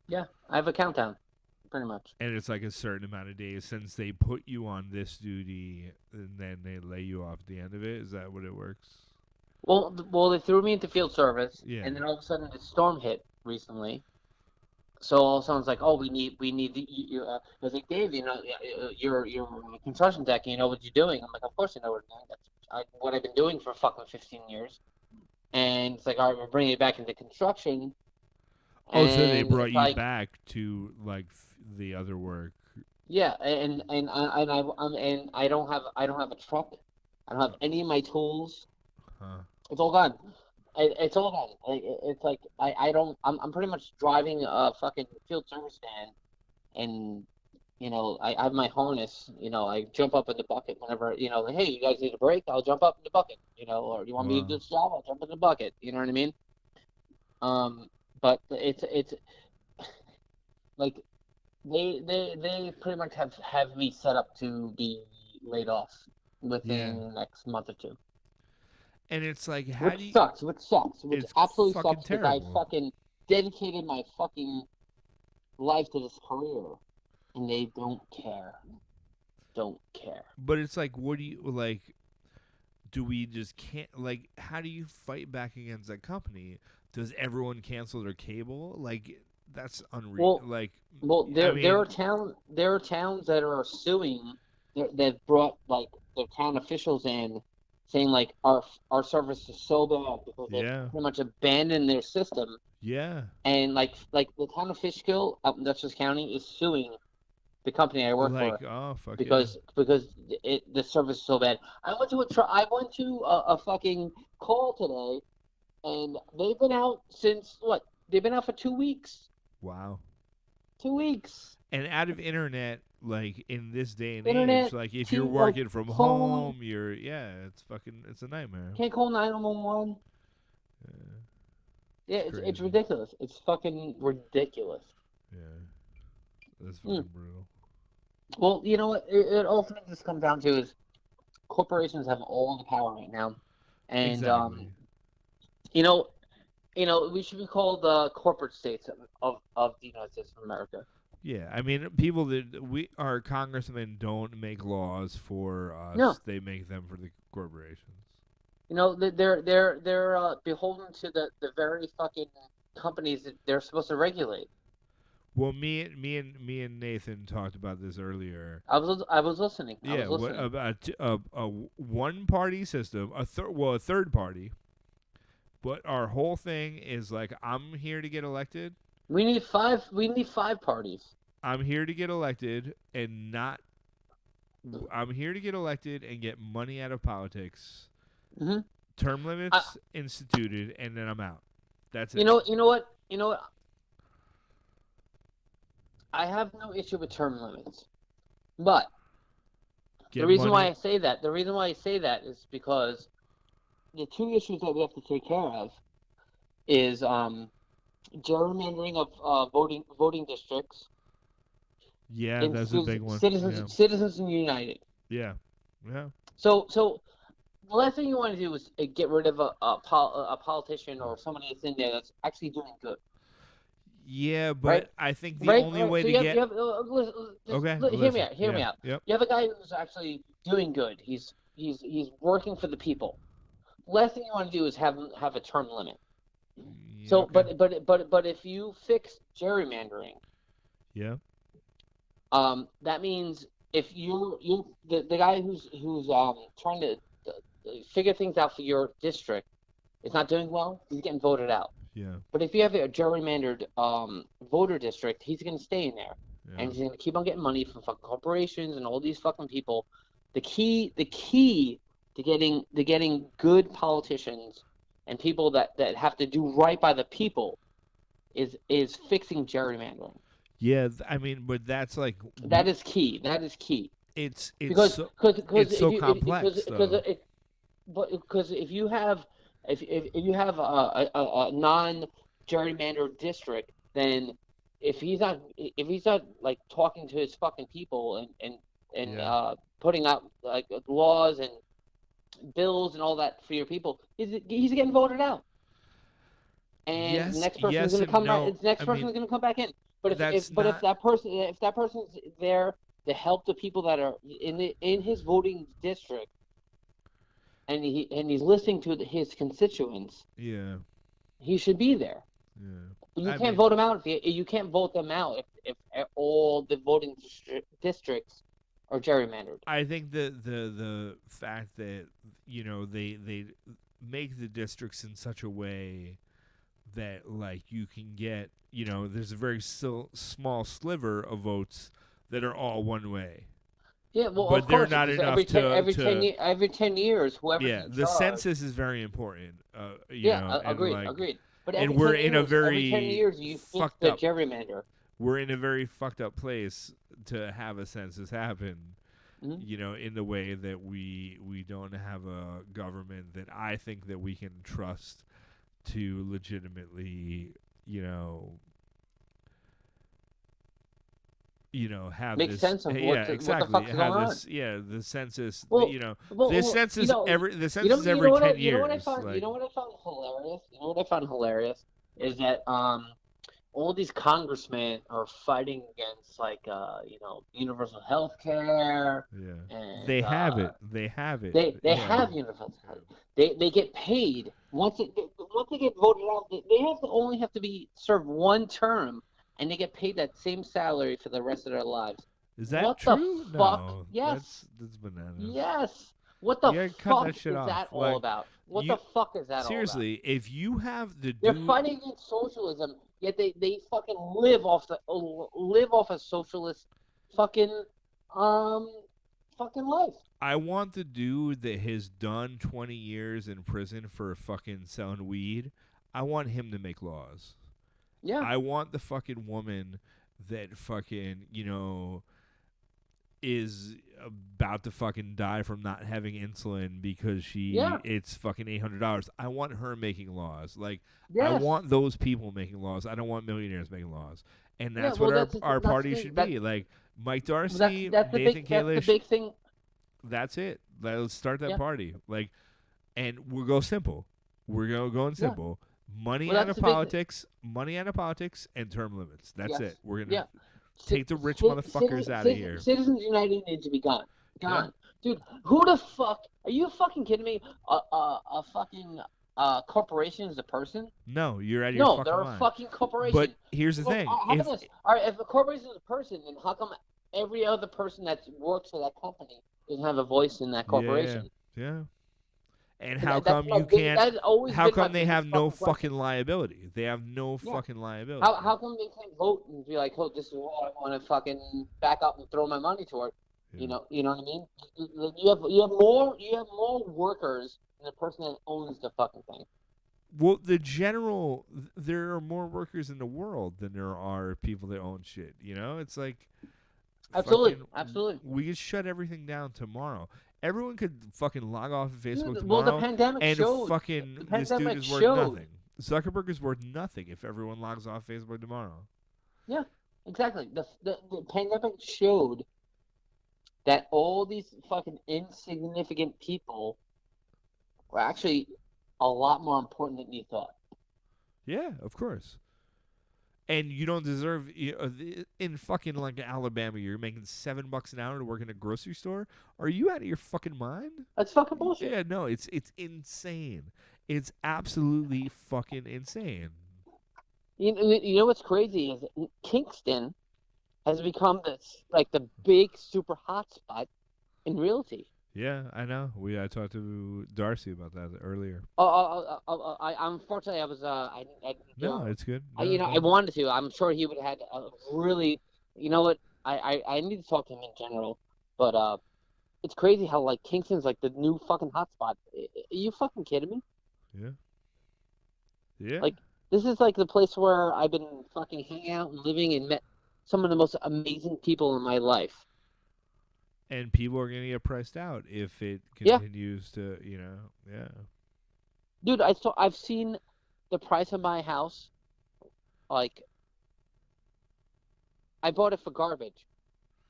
Yeah, I have a countdown, pretty much. And it's like a certain amount of days since they put you on this duty, and then they lay you off at the end of it. Is that what it works? Well, they threw me into field service, Yeah. and then all of a sudden the storm hit recently. So all of a sudden it's like, oh, we need you. I was like, Dave, you're a construction tech, and you know what you're doing. I'm like, of course I know what I'm doing. What I've been doing for fucking 15 years. And it's like, all right, we're bringing it back into construction. Oh, so they And brought it's you like, back to like the other work. yeah, and I don't have a truck. I don't have any of my tools. Huh. It's all gone. It's all gone. It's like I don't. I'm pretty much driving a fucking field service van, and I have my harness. I jump up in the bucket whenever like, hey, you guys need a break? I'll jump up in the bucket. Or you want me to do Wow. this job? I'll jump in the bucket. You know what I mean? But it's like they pretty much have me set up to be laid off Yeah. within the next month or two. And it's like, how Which do you? sucks, which It's absolutely fucking sucks because I terrible. fucking dedicated my fucking life to this career, and they don't care. Don't care. But it's like, what do you like? Do we just can't like? How do you fight back against that company? Does everyone cancel their cable? Like, that's unreal. Well, Like, I there mean, are towns that are suing that brought like their town officials in, saying like our service is so bad because they've yeah, pretty much abandoned their system, yeah. and like the town of Fishkill out in Dutchess County is suing the company I work Like, for oh fuck yeah. because the service is so bad. I went to a fucking call today, and they've been out since what? They've been out for 2 weeks. Wow. 2 weeks. And out of internet, like in this day and age, Internet, like if you're like working from phone, home, it's a nightmare. can't call 911. Yeah, Yeah, it's it's crazy. ridiculous. It's fucking ridiculous. Yeah, that's Hmm. fucking brutal. Well, you know what? It ultimately just comes down to is corporations have all the power right now, and Exactly. you know, we should be called the corporate states of the United States of America. Yeah, I mean, people that our congressmen don't make laws for No, us; they make them for the corporations. they're beholden to the very fucking companies that they're supposed to regulate. Well, me and Nathan talked about this earlier. I was listening. I Yeah, was what listening. about a one party system? A third party. But our whole thing is like, I'm here to get elected. We need 5. We need 5 parties. I'm here to get elected and not. I'm here to get elected and get money out of politics. Mm-hmm. Term limits instituted, and then I'm out. That's it. You know what? I have no issue with term limits, but the reason why I say that is because the 2 issues that we have to take care of is gerrymandering of voting districts. Yeah, that's a big one. Citizens United. Yeah. So the last thing you want to do is get rid of a politician or somebody that's in there that's actually doing good. Yeah, but right? I think the only way to get. Hear me out. Yep. You have a guy who's actually doing good. He's working for the people. Last thing you want to do is have a term limit. Yeah, so, okay. but if you fix gerrymandering, that means if you the guy who's trying to figure things out for your district is not doing well, he's getting voted out. Yeah. But if you have a gerrymandered voter district, he's going to stay in there, and he's going to keep on getting money from fucking corporations and all these fucking people. The key to getting good politicians and people that have to do right by the people is fixing gerrymandering. Yeah, I mean, but that's like that is key. It's because so because complex if you have a non-gerrymandered district, then if he's not like talking to his fucking people and putting out like laws and bills and all that for your people, he's getting voted out. And the next person is going to come back. The next person is going to come back in. But if that person's there to help the people that are in his voting district, and he's listening to his constituents, he should be there. But you can't vote him out if you can't vote them out if all the voting districts are gerrymandered. I think the fact that they make the districts in such a way that like you can get there's a very small sliver of votes that are all one way. Yeah, well, but of course, they're not enough every 10 years, whoever. Yeah, the census is very important. Agreed. But we're in a very every 10 years you fucked the up gerrymander. We're in a very fucked up place to have a census happen. Mm-hmm. In the way that we don't have a government that I think that we can trust to legitimately, have make this sense of what the fuck's going on. The census. The census every 10 years. You know what I found hilarious is that all these congressmen are fighting against universal health care. Yeah. And, they have it. They have it. They have universal health. They get paid once they get voted out. They only have to be served one term, and they get paid that same salary for the rest of their lives. Is that what true? The fuck? No, yes. That's bananas. Yes. What the fuck is that all about? What the fuck is that all about? Seriously, if you have they're fighting against socialism, yet they fucking live off a socialist fucking life. I want the dude that has done 20 years in prison for fucking selling weed. I want him to make laws. Yeah. I want the fucking woman that fucking, is about to fucking die from not having insulin because it's fucking $800. I want her making laws. Like, I want those people making laws. I don't want millionaires making laws. And that's what our party should be. Like, Mike Darcy, Nathan Kalish. That's the big thing. That's it. Let's start that party. Like, and we'll go simple. We're going simple. Money out of politics, and term limits. That's it. We're gonna take the rich motherfuckers out of here. Citizens United needs to be gone. Dude. Who the fuck? Are you fucking kidding me? A fucking corporation is a person? No, you're out of your fucking mind. No, they're a fucking corporation. But here's the thing. If a corporation is a person, then how come every other person that works for that company doesn't have a voice in that corporation? Yeah. And And how that's come my you big. can't? That has always How been my come they have biggest no fucking question. fucking liability? They have no Yeah. fucking liability. How come they can't vote and be like, oh, this is what I want to fucking back up and throw my money toward? Yeah. You know what I mean? You have more workers than the person that owns the fucking thing. Well, there are more workers in the world than there are people that own shit. You know, it's like, Absolutely, fucking, absolutely. we could shut everything down tomorrow. Everyone could fucking log off of Facebook Dude, well, the tomorrow, pandemic and showed. fucking The this dude pandemic is worth showed. nothing. Zuckerberg is worth nothing if everyone logs off Facebook tomorrow. Yeah, exactly. The pandemic showed that all these fucking insignificant people were actually a lot more important than you thought. Yeah, of course. And you don't deserve in fucking like Alabama. You're making $7 an hour to work in a grocery store. Are you out of your fucking mind? That's fucking bullshit. Yeah, no, it's insane. It's absolutely fucking insane. You know what's crazy is Kingston has become this like the big super hot spot in realty. Yeah, I know. I talked to Darcy about that earlier. I unfortunately I was I No, it's good. No, I wanted to. I'm sure he would have had a really, you know what? I need to talk to him in general, but it's crazy how like Kingston's like the new fucking hotspot. Are you fucking kidding me? Yeah. Yeah. Like this is like the place where I've been fucking hanging out and living and met some of the most amazing people in my life. And people are gonna get priced out if it Yeah. continues to, yeah. Dude, I've seen the price of my house. Like, I bought it for garbage,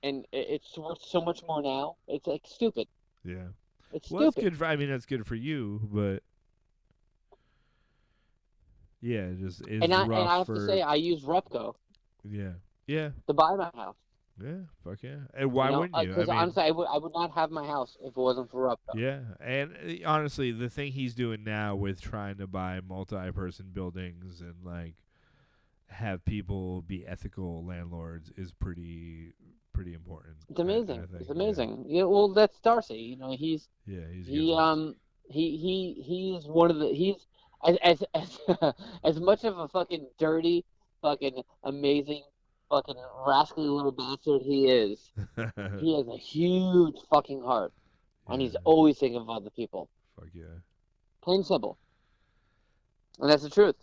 and it's worth so much more now. It's like stupid. Yeah. It's Well, that's stupid. good. That's good for you, but yeah, it just is And rough I have for. to say, I use Repco Yeah. Yeah. to buy my house. Yeah. Fuck yeah. And why wouldn't you? I Because mean, honestly, I would not have my house if it wasn't for Repco. yeah. And honestly, the thing he's doing now with trying to buy multi-person buildings and like have people be ethical landlords is pretty important. It's amazing. I think, It's amazing. Yeah. Well, that's Darcy. He's he's he good. he is one of the he's as as much of a fucking dirty, fucking amazing, fucking rascally little bastard he is. He has a huge fucking heart, and he's Yeah. always thinking of other people. Fuck yeah. Plain and simple, and that's the truth.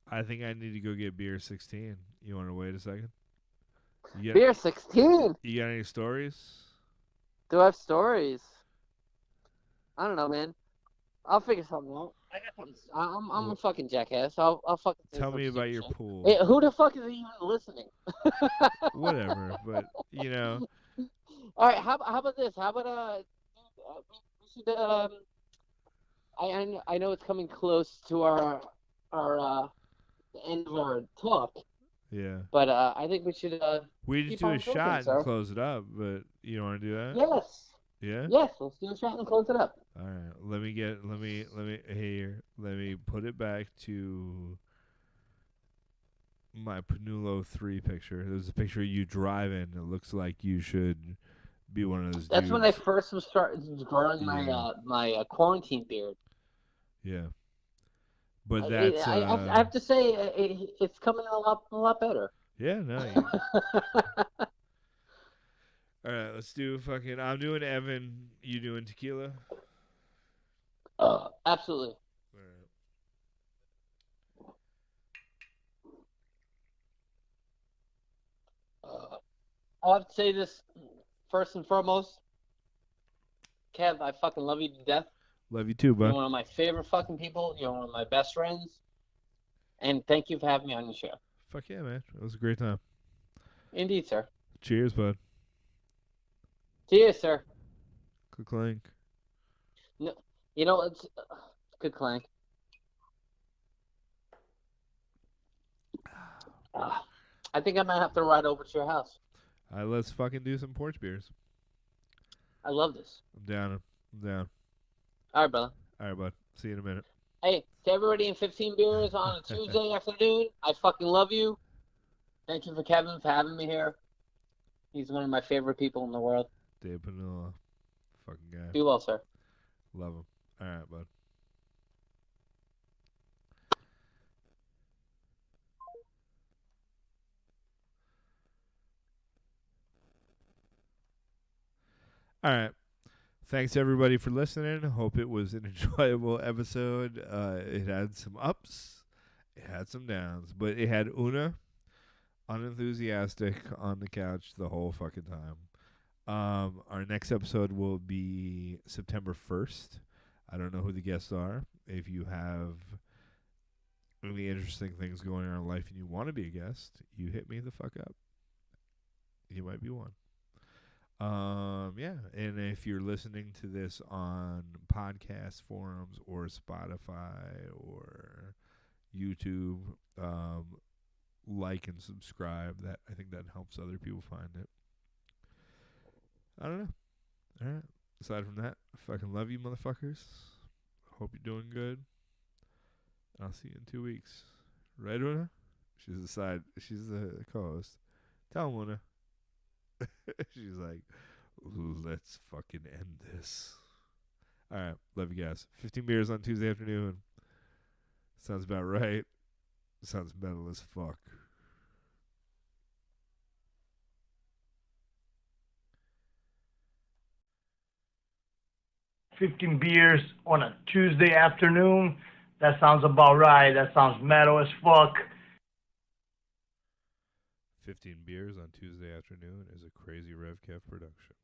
I think I need to go get beer 16. You want to wait a second? Beer 16. You got any stories? Do I have stories? I don't know, man. I'll figure something out. I got something. I'm a fucking jackass. I'll fucking say Tell some me about stupid your shit. pool. Hey, who the fuck is even listening? Whatever, but All right, how about this? How about we should I know it's coming close to our the end of our talk, yeah. but I think we should We just keep do a on talking, shot sir. and close it up, but you don't want to do that? Yes. Yeah? Yes, let's do a shot and close it up. All right. Let me put it back to my Pannullo 3 picture. There's a picture of you driving. It looks like you should be one of those That's dudes. when I first was growing my quarantine beard. Yeah. But that's I have to say it's coming a lot better. yeah, no. All right, let's do fucking. I'm doing Evan. You doing tequila? Absolutely. All right. I'll have to say this first and foremost. Kev, I fucking love you to death. Love you too, bud. You're one of my favorite fucking people. You're one of my best friends. And thank you for having me on your show. Fuck yeah, man. It was a great time. Indeed, sir. Cheers, bud. Cheers, sir. Clink. No, you know, it's good clank. I think I might have to ride over to your house. All right, let's fucking do some porch beers. I love this. I'm down. All right, brother. All right, bud. See you in a minute. Hey, to everybody in 15 Beers on a Tuesday afternoon, I fucking love you. Thank you for Kevin for having me here. He's one of my favorite people in the world. David Pannullo. Fucking guy. Be well, sir. Love him. All right, bud. All right. Thanks everybody for listening. Hope it was an enjoyable episode. It had some ups, it had some downs, but it had Una unenthusiastic on the couch the whole fucking time. Our next episode will be September 1st. I don't know who the guests are. If you have any interesting things going on in life and you want to be a guest, you hit me the fuck up. You might be one. Yeah, and if you're listening to this on podcast forums or Spotify or YouTube, like and subscribe. That I think that helps other people find it. I don't know. All right. Aside from that, I fucking love you, motherfuckers. Hope you're doing good. I'll see you in 2 weeks. Right, Una? She's the co-host. Tell him, Una. She's like, let's fucking end this. All right. Love you guys. 15 beers on Tuesday afternoon. Sounds about right. Sounds metal as fuck. $15 beers on a Tuesday afternoon. That sounds about right. That sounds metal as fuck. 15 beers on Tuesday afternoon is a Crazy RevCav production.